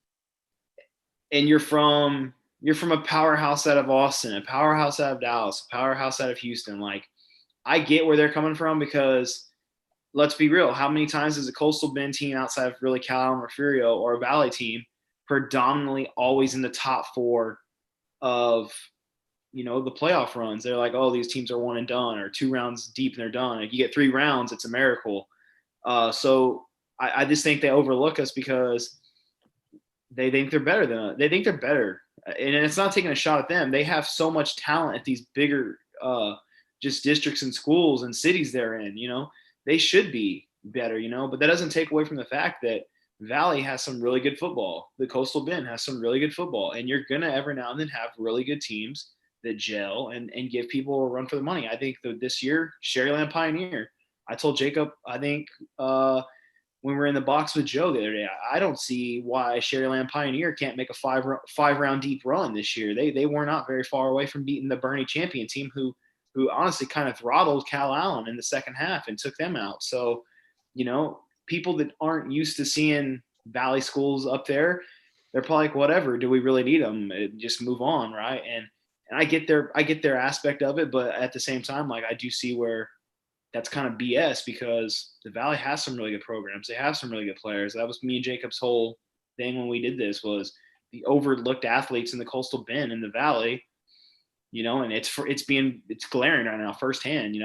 and you're from a powerhouse out of Austin, a powerhouse out of Dallas, a powerhouse out of Houston, like, I get where they're coming from, because let's be real, how many times has a Coastal Bend team outside of really Cal and Refugio, or a Valley team, predominantly always in the top four of the playoff runs? They're like, oh, these teams are one and done, or 2 rounds deep and they're done. If you get 3 rounds, it's a miracle. So I just think they overlook us because they think they're better than us. They think they're better, and it's not taking a shot at them. They have so much talent at these bigger just districts and schools and cities they're in. They should be better, but that doesn't take away from the fact that Valley has some really good football. The Coastal Bend has some really good football, and you're gonna every now and then have really good teams that gel and give people a run for the money. I think this year, Sharyland Pioneer. I told Jacob, I think when we were in the box with Joe the other day, I don't see why Sharyland Pioneer can't make a five round deep run this year. They were not very far away from beating the Bernie champion team, who honestly kind of throttled Cal Allen in the second half and took them out. So, people that aren't used to seeing Valley schools up there, they're probably like, whatever, do we really need them? Just move on, right? And I get their aspect of it, but at the same time, like, I do see where that's kind of BS because the Valley has some really good programs. They have some really good players. That was me and Jacob's whole thing when we did this was the overlooked athletes in the Coastal Bend in the Valley, and it's glaring right now firsthand.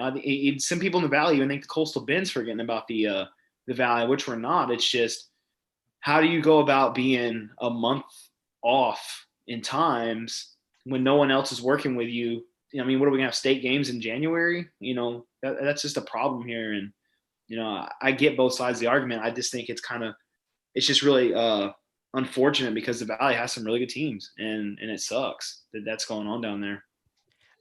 Some people in the Valley even think the Coastal Bend's forgetting about the Valley, which we're not. It's just, how do you go about being a month off in times when no one else is working with you? I mean, what are we gonna have, state games in January? That's just a problem here. And I get both sides of the argument. I just think it's just really unfortunate because the Valley has some really good teams, and it sucks that that's going on down there.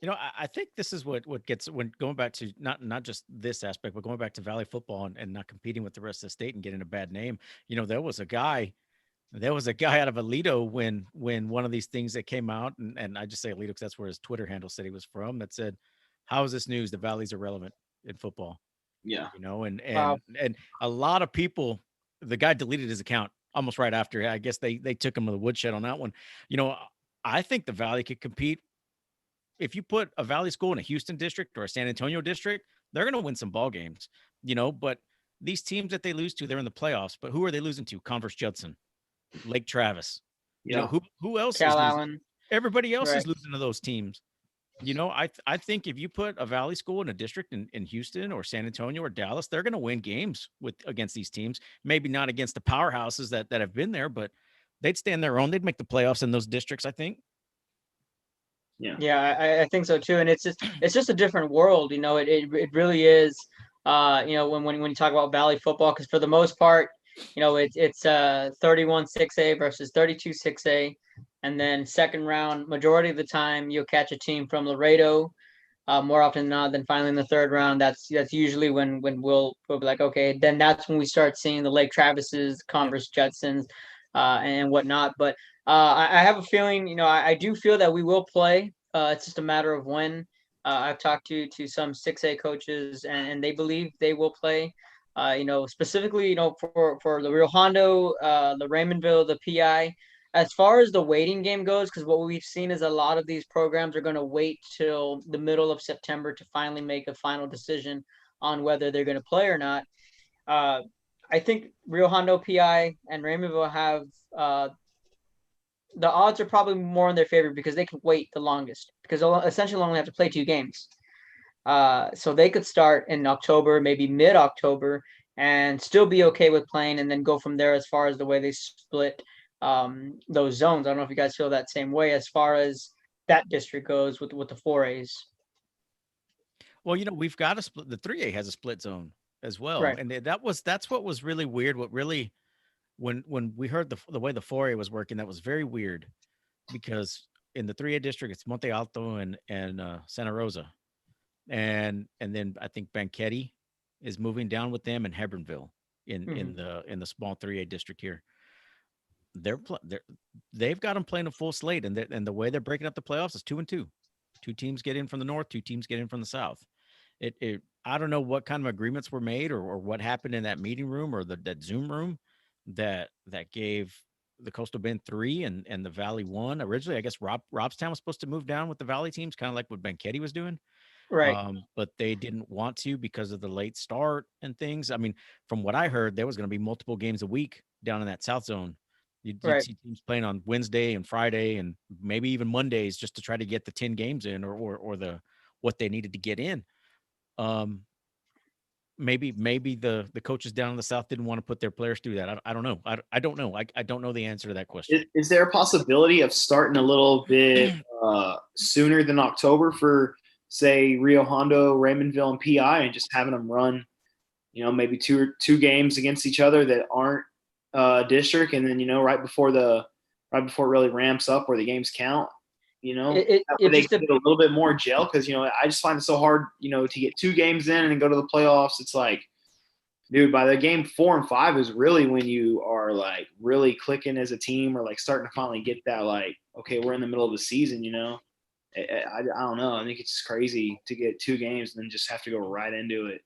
I think this is what gets, when going back to not just this aspect, but going back to Valley football and not competing with the rest of the state and getting a bad name. There was a guy out of Alito when one of these things that came out, and I just say Alito because that's where his Twitter handle said he was from, that said, "How is this news? The Valley's irrelevant in football." Yeah. Wow. And a lot of people, the guy deleted his account almost right after. I guess they took him to the woodshed on that one. I think the Valley could compete. If you put a Valley school in a Houston district or a San Antonio district, they're going to win some ball games, but these teams that they lose to, they're in the playoffs. But who are they losing to? Converse Judson, Lake Travis. Yeah. Who else Cal is losing? Allen. Everybody else Right. is losing to those teams. I think if you put a Valley school in a district in Houston or San Antonio or Dallas, they're going to win games against these teams. Maybe not against the powerhouses that have been there, but they'd stand their own. They'd make the playoffs in those districts, I think. Yeah, I think so too. And it's just a different world, it really is. When you talk about Valley football, because for the most part, it's 31 6A versus 32 6A. And then second round, majority of the time, you'll catch a team from Laredo, more often than not. Then finally in the third round, that's usually when we'll be like, okay, then that's when we start seeing the Lake Travises, Converse Judsons, and whatnot. But I have a feeling, I do feel that we will play. It's just a matter of when. I've talked to some 6A coaches, and they believe they will play. Specifically, for the Rio Hondo, the Raymondville, the PI. As far as the waiting game goes, because what we've seen is a lot of these programs are going to wait till the middle of September to finally make a final decision on whether they're going to play or not. I think Rio Hondo, PI, and Raymondville have the odds are probably more in their favor because they can wait the longest, because they'll essentially only have to play 2 games. So they could start in October, maybe mid-October, and still be okay with playing, and then go from there as far as the way they split those zones. I don't know if you guys feel that same way as far as that district goes with the 4As. Well, we've got a split. The 3A has a split zone as well, Right. and that's what was really weird. What really, when we heard the way the 4A was working, that was very weird, because in the 3A district, it's Monte Alto and Santa Rosa, and then I think Banquetti is moving down with them, and Hebronville in the small 3A district here. They've got them playing a full slate, and the way they're breaking up the playoffs is 2-2. 2 teams get in from the north, 2 teams get in from the south. I don't know what kind of agreements were made or what happened in that meeting room or that Zoom room that gave the Coastal Bend 3 and the Valley 1. Originally, I guess Robstown was supposed to move down with the Valley teams, kind of like what Banquetti was doing. Right. But they didn't want to because of the late start and things. I mean, from what I heard, there was going to be multiple games a week down in that South Zone. You'd Right. see teams playing on Wednesday and Friday and maybe even Mondays just to try to get the 10 games in or the what they needed to get in. Maybe the coaches down in the South didn't want to put their players through that. I don't know. I don't know. I don't know the answer to that question. Is there a possibility of starting a little bit sooner than October for, say, Rio Hondo, Raymondville, and PI, and just having them run, maybe two games against each other that aren't district, and then right before it really ramps up where the games count, It they just get a little bit more gel, because I just find it so hard to get 2 games in and then go to the playoffs. It's like, dude, by the game 4 and 5 is really when you are like really clicking as a team, or like starting to finally get that, like, okay, we're in the middle of the season. I don't know. I think it's just crazy to get 2 games and then just have to go right into it.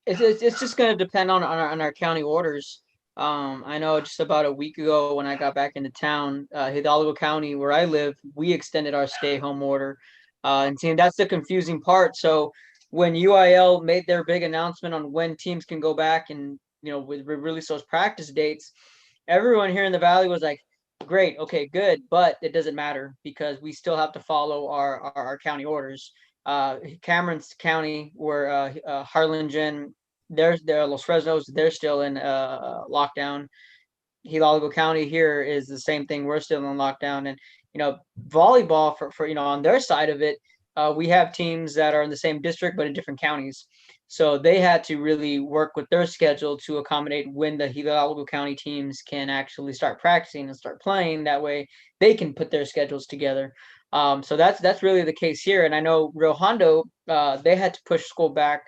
It's just going to depend on our county orders. I know just about a week ago when I got back into town, Hidalgo County, where I live, we extended our stay home order. And seeing that's the confusing part. So when UIL made their big announcement on when teams can go back and, with release those practice dates, everyone here in the Valley was like, great, okay, good, but it doesn't matter because we still have to follow our county orders. Cameron's County, where Harlingen, they're Los Fresnos, they're still in lockdown. Hidalgo County here is the same thing. We're still in lockdown, and volleyball for on their side of it, we have teams that are in the same district but in different counties. So they had to really work with their schedule to accommodate when the Hidalgo County teams can actually start practicing and start playing. That way, they can put their schedules together. So that's really the case here. And I know Rio Hondo, they had to push school back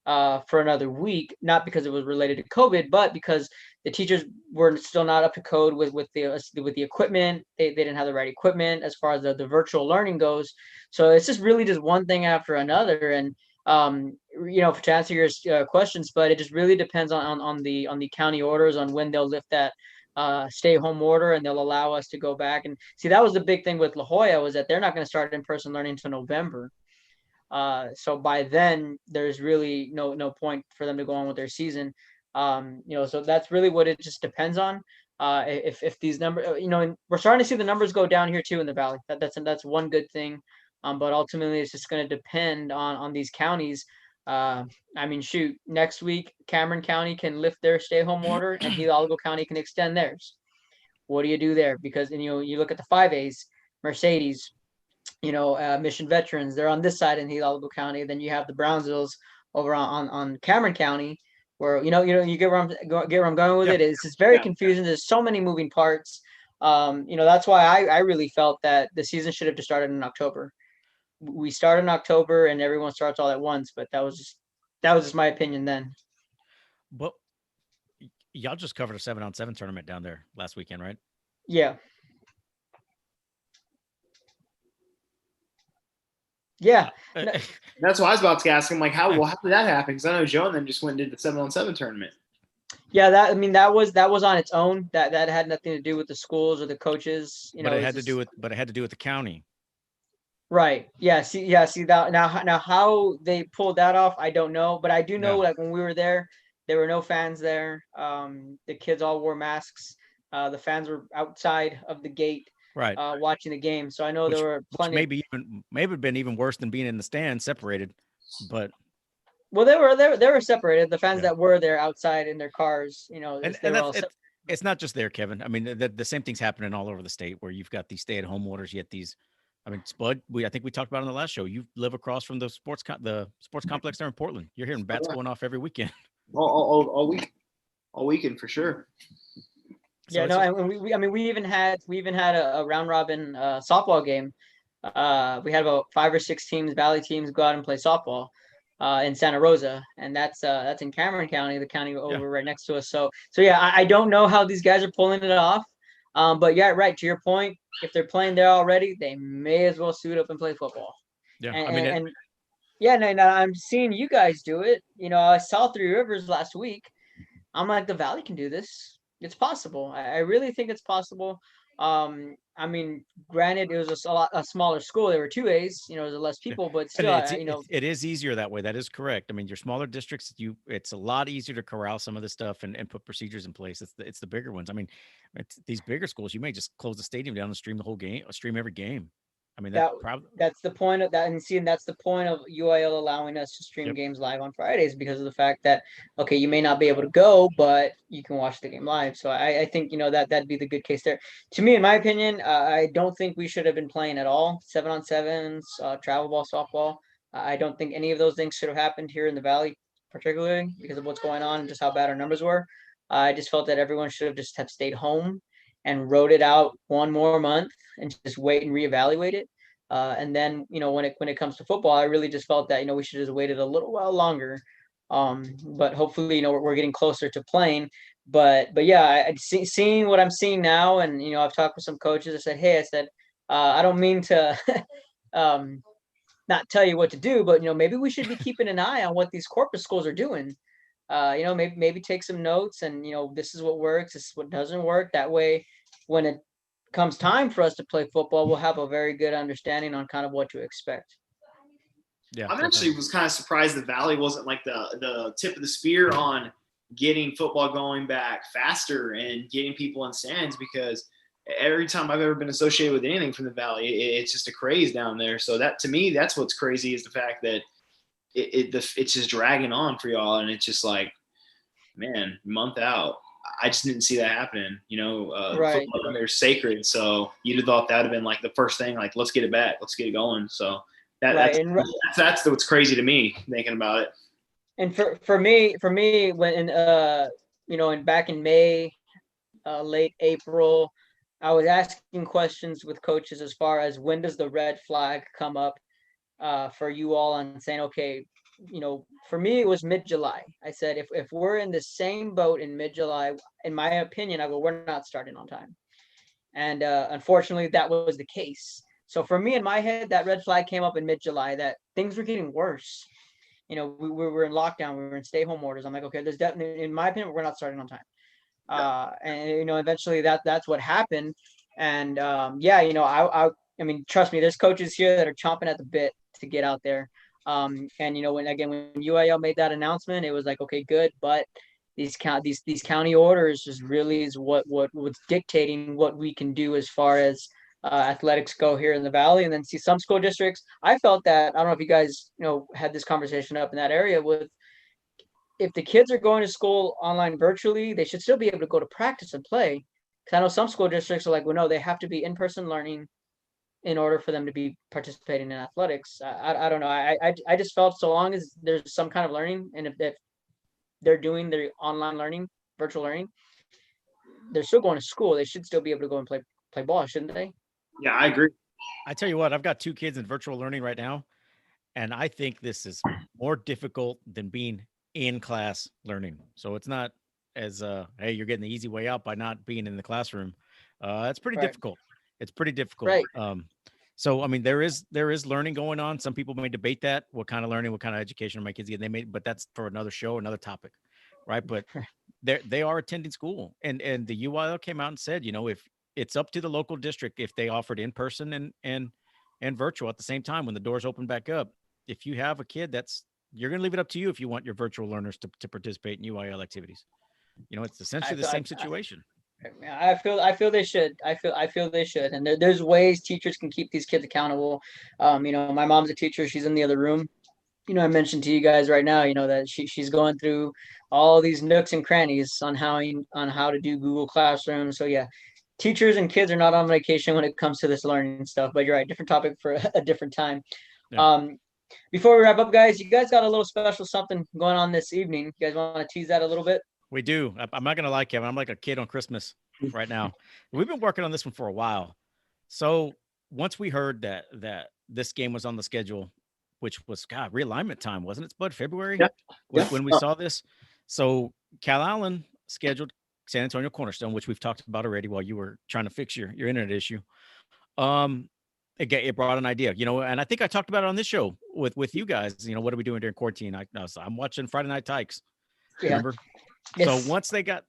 for another week, not because it was related to COVID, but because the teachers were still not up to code with the equipment. They didn't have the right equipment as far as the virtual learning goes. So it's just really just one thing after another. And to answer your questions, but it just really depends on the county orders on when they'll lift that stay home order, and they'll allow us to go back. And see, that was the big thing with La Jolla, was that they're not going to start in-person learning until November. So by then there's really no point for them to go on with their season. So that's really what it just depends on. If these numbers, and we're starting to see the numbers go down here too in the Valley. That's one good thing. But ultimately it's just going to depend on these counties. Shoot, next week Cameron County can lift their stay-home order, and Hidalgo County can extend theirs. What do you do there? Because you look at the 5As, Mercedes, Mission Veterans, they're on this side in Hidalgo County. Then you have the Brownsvilles over on Cameron County, where you get where I'm going with it. It's just very confusing. There's so many moving parts. That's why I really felt that the season should have just started in October. We start in October and everyone starts all at once, but that was just my opinion then. But y'all just covered a 7-on-7 tournament down there last weekend, right? Yeah. Yeah. That's what I was about to ask him. Like, how did that happen? Because I know Joe and them just went and did the 7-on-7 tournament. Yeah, that was on its own. That had nothing to do with the schools or the coaches. But it had to do with the county. Right. Yeah. See that now how they pulled that off, I don't know. But I do know, like, when we were there were no fans there. The kids all wore masks. The fans were outside of the gate, right, watching the game. So I know there were plenty. Maybe been even worse than being in the stand separated. But well, they were separated. The fans that were there outside in their cars, it's not just there, Kevin. I mean, the same thing's happening all over the state, where you've got these stay-at-home orders, yet these. I mean, Spud, I think we talked about it on the last show. You live across from the sports complex there in Portland. You're hearing bats going off every weekend. All weekend for sure. So and we even had a round robin softball game. We had about 5 or 6 teams, Valley teams, go out and play softball in Santa Rosa, and that's in Cameron County, the county over right next to us. So yeah, I don't know how these guys are pulling it off. But yeah, right, to your point, if they're playing there already, they may as well suit up and play football. Yeah, and I'm seeing you guys do it. I saw Three Rivers last week. I'm like, the Valley can do this. It's possible. I really think it's possible. Granted, it was a smaller school. There were 2As. There's less people, but still, it is easier that way. That is correct. I mean, your smaller districts, it's a lot easier to corral some of this stuff and put procedures in place. It's the bigger ones. I mean, it's these bigger schools. You may just close the stadium down and stream the whole game, or stream every game. I mean, that's the point of that, and that's the point of UIL allowing us to stream games live on Fridays, because of the fact that, okay, you may not be able to go, but you can watch the game live. So I think that'd be the good case there. To me, in my opinion, I don't think we should have been playing at all 7-on-7s, travel ball, softball. I don't think any of those things should have happened here in the Valley, particularly because of what's going on and just how bad our numbers were. I just felt that everyone should have stayed home and rode it out one more month and just wait and reevaluate it. And then, when it comes to football, I really just felt that, we should have waited a little while longer. But hopefully, we're getting closer to playing. But yeah, seeing what I'm seeing now, and, I've talked with some coaches. I said, I don't mean to not tell you what to do, but, maybe we should be keeping an eye on what these corporate schools are doing. Maybe take some notes, and, this is what works, this is what doesn't work. That way, when it comes time for us to play football, we'll have a very good understanding on kind of what to expect. Yeah, I'm actually was kind of surprised the Valley wasn't like the tip of the spear on getting football going back faster and getting people in stands, because every time I've ever been associated with anything from the Valley, it's just a craze down there. So that, to me, that's what's crazy, is the fact that it's just dragging on for y'all, and it's just like, man, month out. I just didn't see that happening. Right. Football down there is sacred, so you'd have thought that would have been like the first thing, like, let's get it back, let's get it going. So Right. And that's what's crazy to me thinking about it. And for me, when and back in May, late April, I was asking questions with coaches as far as when does the red flag come up for you all, and saying, okay, for me it was mid-July. I said, if we're in the same boat in mid-July, in my opinion, I go, we're not starting on time. And unfortunately, that was the case. So for me, in my head, that red flag came up in mid-July that things were getting worse. We were in lockdown, we were in stay-home orders. I'm like, okay, there's definitely, in my opinion, we're not starting on time. And eventually that's what happened. And yeah, I mean, trust me, there's coaches here that are chomping at the bit to get out there. And when UIL made that announcement, it was like, okay, good, but these county orders just really is what's dictating what we can do as far as athletics go here in the Valley. And then see some school districts. I felt that, I don't know if you guys had this conversation up in that area, with if the kids are going to school online virtually, they should still be able to go to practice and play. Because I know some school districts are like, well, no, they have to be in-person learning in order for them to be participating in athletics. I don't know. I just felt, so long as there's some kind of learning, and if they're doing their online learning, virtual learning, they're still going to school. They should still be able to go and play ball, shouldn't they? Yeah, I agree. I tell you what, I've got 2 kids in virtual learning right now, and I think this is more difficult than being in class learning. So it's not as hey, you're getting the easy way out by not being in the classroom. It's pretty Right. difficult. It's pretty difficult. Right. So I mean, there is learning going on. Some people may debate that, what kind of learning, what kind of education are my kids getting. But that's for another show, another topic, right? But they are attending school, and the UIL came out and said, if it's up to the local district, if they offered in person and virtual at the same time when the doors open back up. If you have a kid, you're going to leave it up to you if you want your virtual learners to participate in UIL activities. It's essentially the same situation. I feel they should. I feel they should. And there's ways teachers can keep these kids accountable. My mom's a teacher. She's in the other room. I mentioned to you guys right now, that she's going through all these nooks and crannies on how to do Google Classroom. So yeah, teachers and kids are not on vacation when it comes to this learning stuff. But you're right, different topic for a different time. Yeah. Before we wrap up, guys, you guys got a little special something going on this evening. You guys want to tease that a little bit? We do. I'm not going to lie, Kevin. I'm like a kid on Christmas right now. We've been working on this one for a while. So once we heard that this game was on the schedule, which was realignment time, wasn't it, Spud? February? Yeah. When we saw this. So Cal Allen scheduled San Antonio Cornerstone, which we've talked about already while you were trying to fix your internet issue. It brought an idea, and I think I talked about it on this show with you guys. What are we doing during quarantine? I'm watching Friday Night Tykes. Yeah. Remember? Yes. So once they got,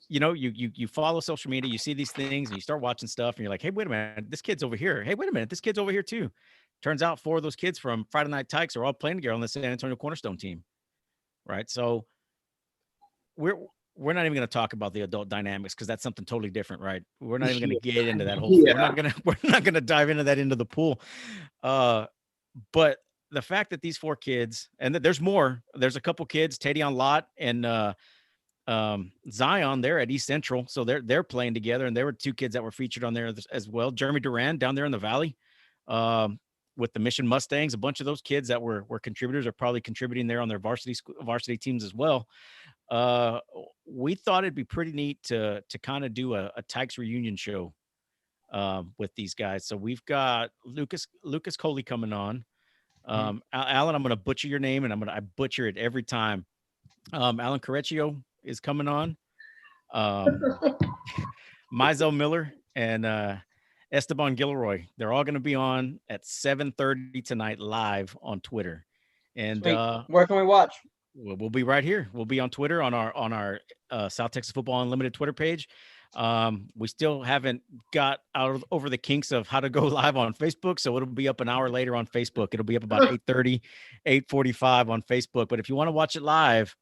you follow social media, you see these things, and you start watching stuff, and you're like, hey, wait a minute, this kid's over here. Hey, wait a minute, this kid's over here too. Turns out 4 of those kids from Friday Night Tykes are all playing together on the San Antonio Cornerstone team, right? So we're not even going to talk about the adult dynamics, because that's something totally different, right? We're not even going to get into that whole. Yeah. We're not gonna dive into the pool. But the fact that these 4 kids, and there's more. There's a couple kids, Tadion Lott and Zion, they're at East Central, so they're playing together, and there were 2 kids that were featured on there as well. Jeremy Duran down there in the Valley, with the Mission Mustangs. A bunch of those kids that were contributors are probably contributing there on their varsity teams as well. We thought it'd be pretty neat to kind of do a Tykes reunion show with these guys. So we've got Lucas Coley coming on. Alan, I'm going to butcher your name, and I butcher it every time. Alan Correcchio is coming on. Mizell Miller and Esteban Gilroy. They're all going to be on at 7:30 tonight live on Twitter. And where can we watch? We'll be right here. We'll be on Twitter on our South Texas Football Unlimited Twitter page. We still haven't got over the kinks of how to go live on Facebook. So it'll be up an hour later on Facebook. It'll be up about 8:30, 8:45 on Facebook. But if you want to watch it live,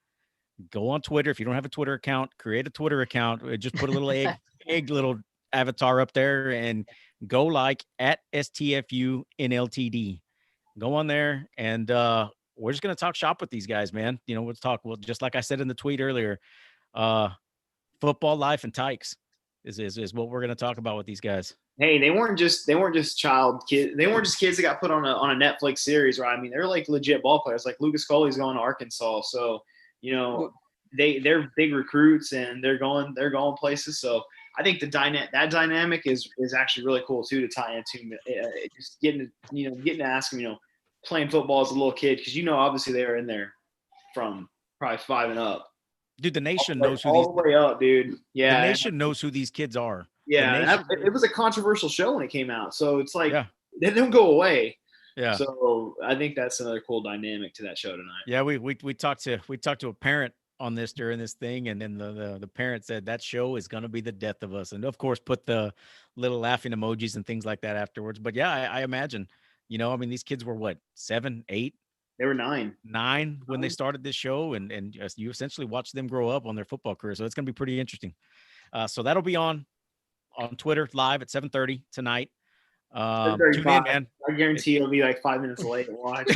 go on Twitter. If you don't have a Twitter account, create a Twitter account. Just put a little egg little avatar up there and go like at STFU NLTD. Go on there and we're just gonna talk shop with these guys, man. We'll talk. Well, just like I said in the tweet earlier, football life and tykes is what we're gonna talk about with these guys. Hey, they weren't just child kids. They weren't just kids that got put on a Netflix series, right? I mean, they're like legit ball players. Like Lucas Coley's going to Arkansas, so they're big recruits and they're going places. So I think that dynamic is actually really cool too to tie into just getting to ask them, playing football as a little kid, because obviously they were in there from probably 5 and up. Dude, the nation knows who all the way up, dude. Yeah, the nation knows who these kids are. Yeah, it was a controversial show when it came out, so it's like they don't go away. Yeah. So I think that's another cool dynamic to that show tonight. Yeah, we talked to a parent on this during this thing, and then the parent said that show is gonna be the death of us, and of course put the little laughing emojis and things like that afterwards. But yeah, I imagine, I mean, these kids were what, 7, 8? They were 9 when they started this show, and you essentially watched them grow up on their football career. So it's gonna be pretty interesting. So that'll be on Twitter live at 7:30 tonight. Tune in, man. I guarantee it'll be like 5 minutes late to watch.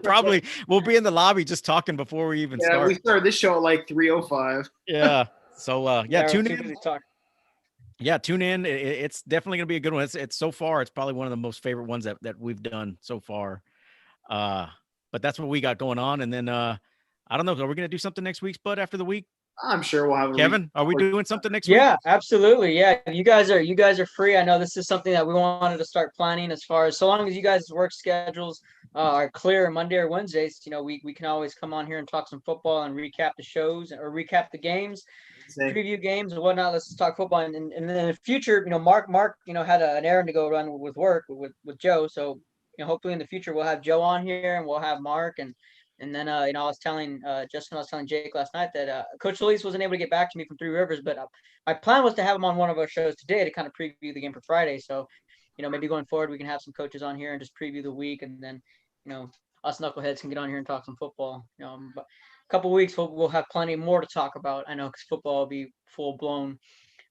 Probably we'll be in the lobby just talking before we even start. Yeah, we started this show at like 3:05. Yeah. So tune in. Yeah, tune in. It's definitely gonna be a good one. It's so far, it's probably one of the most favorite ones that we've done so far. But that's what we got going on. And then I don't know. Are we gonna do something next week, Spud, after the week? I'm sure we'll have Kevin, are we doing something next week? Yeah, absolutely. Yeah. You guys are free. I know this is something that we wanted to start planning, as far as so long as you guys' work schedules are clear Monday or Wednesdays, we can always come on here and talk some football and recap the shows or recap the games, preview games and whatnot. Let's just talk football. And then in the future, Mark, had an errand to go run with work with Joe. So, hopefully in the future we'll have Joe on here and we'll have Mark and then, I was telling Justin, I was telling Jake last night that Coach Solis wasn't able to get back to me from Three Rivers, but my plan was to have him on one of our shows today to kind of preview the game for Friday. So, maybe going forward, we can have some coaches on here and just preview the week. And then, us knuckleheads can get on here and talk some football. But a couple of weeks, we'll have plenty more to talk about. I know because football will be full blown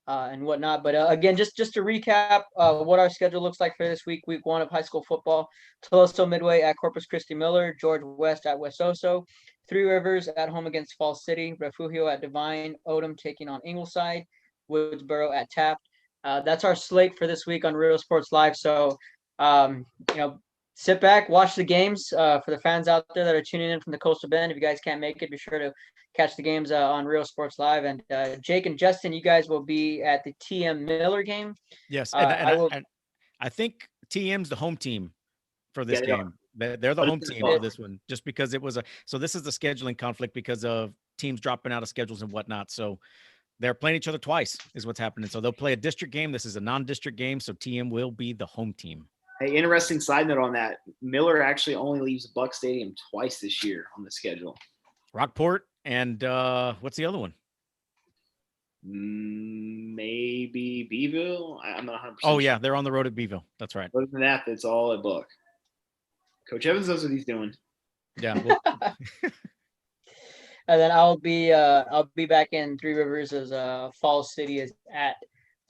and whatnot. But again, just to recap what our schedule looks like for this week 1 of high school football: Toledo Midway at Corpus Christi Miller, George West at West Oso, Three Rivers at home against Falls City, Refugio at Divine, Odom taking on Ingleside, Woodsboro at Taft. That's our slate for this week on Real Sports Live. So, sit back, watch the games. For the fans out there that are tuning in from the Coastal Bend, if you guys can't make it, be sure to catch the games on Real Sports Live. And Jake and Justin, you guys will be at the TM Miller game. Yes, and I think TM's the home team for this game. They're the home team for this one, just because it was so this is the scheduling conflict because of teams dropping out of schedules and whatnot. So they're playing each other twice is what's happening. So they'll play a district game. This is a non-district game. So TM will be the home team. Hey, interesting side note on that. Miller actually only leaves Buck Stadium twice this year on the schedule. Rockport and what's the other one? Maybe Beeville. I'm not 100%. Oh, yeah. They're on the road at Beeville. That's right. Other than that, it's all at Buck. Coach Evans knows what he's doing. Yeah. Well, and then I'll be back in Three Rivers as Falls City is at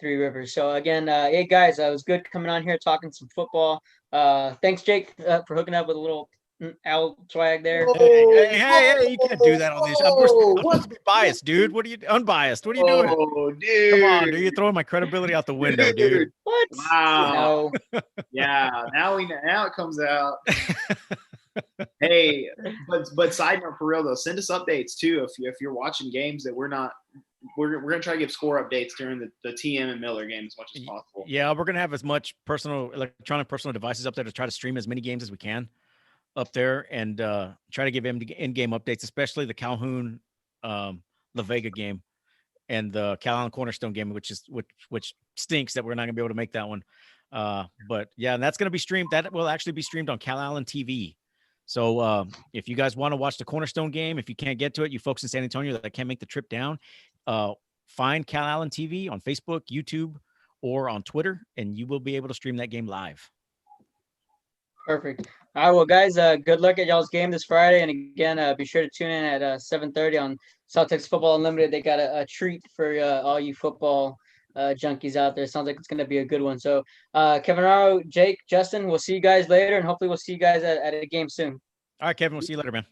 Three Rivers. So again, hey guys, it was good coming on here talking some football. Thanks, Jake, for hooking up with a little owl swag there. Hey, you can't do that on this. I'm supposed to be biased, dude. What are you unbiased? What are you doing? Oh, dude. Come on, dude. You're throwing my credibility out the window, dude. What? Wow. No. Yeah. Now it comes out. Hey, but side note for real though, send us updates too if you're watching games that we're not. We're gonna try to give score updates during the TM and Miller game as much as possible. Yeah, we're gonna have as much electronic personal devices up there to try to stream as many games as we can up there and try to give in-game updates, especially the Calhoun La Vega game and the Cal Allen Cornerstone game, which stinks that we're not gonna be able to make that one. But yeah, and that's gonna be streamed. That will actually be streamed on Cal Allen TV. So if you guys want to watch the Cornerstone game, if you can't get to it, you folks in San Antonio that can't make the trip down, find Cal Allen TV on Facebook, YouTube, or on Twitter, and you will be able to stream that game live. Perfect. All right, well, guys, good luck at y'all's game this Friday. And again, be sure to tune in at 7:30 on South Texas Football Unlimited. They got a treat for all you football junkies out there. Sounds like it's going to be a good one. So, Kevin Arrow, Jake, Justin, we'll see you guys later, and hopefully we'll see you guys at a game soon. All right, Kevin, we'll see you later, man.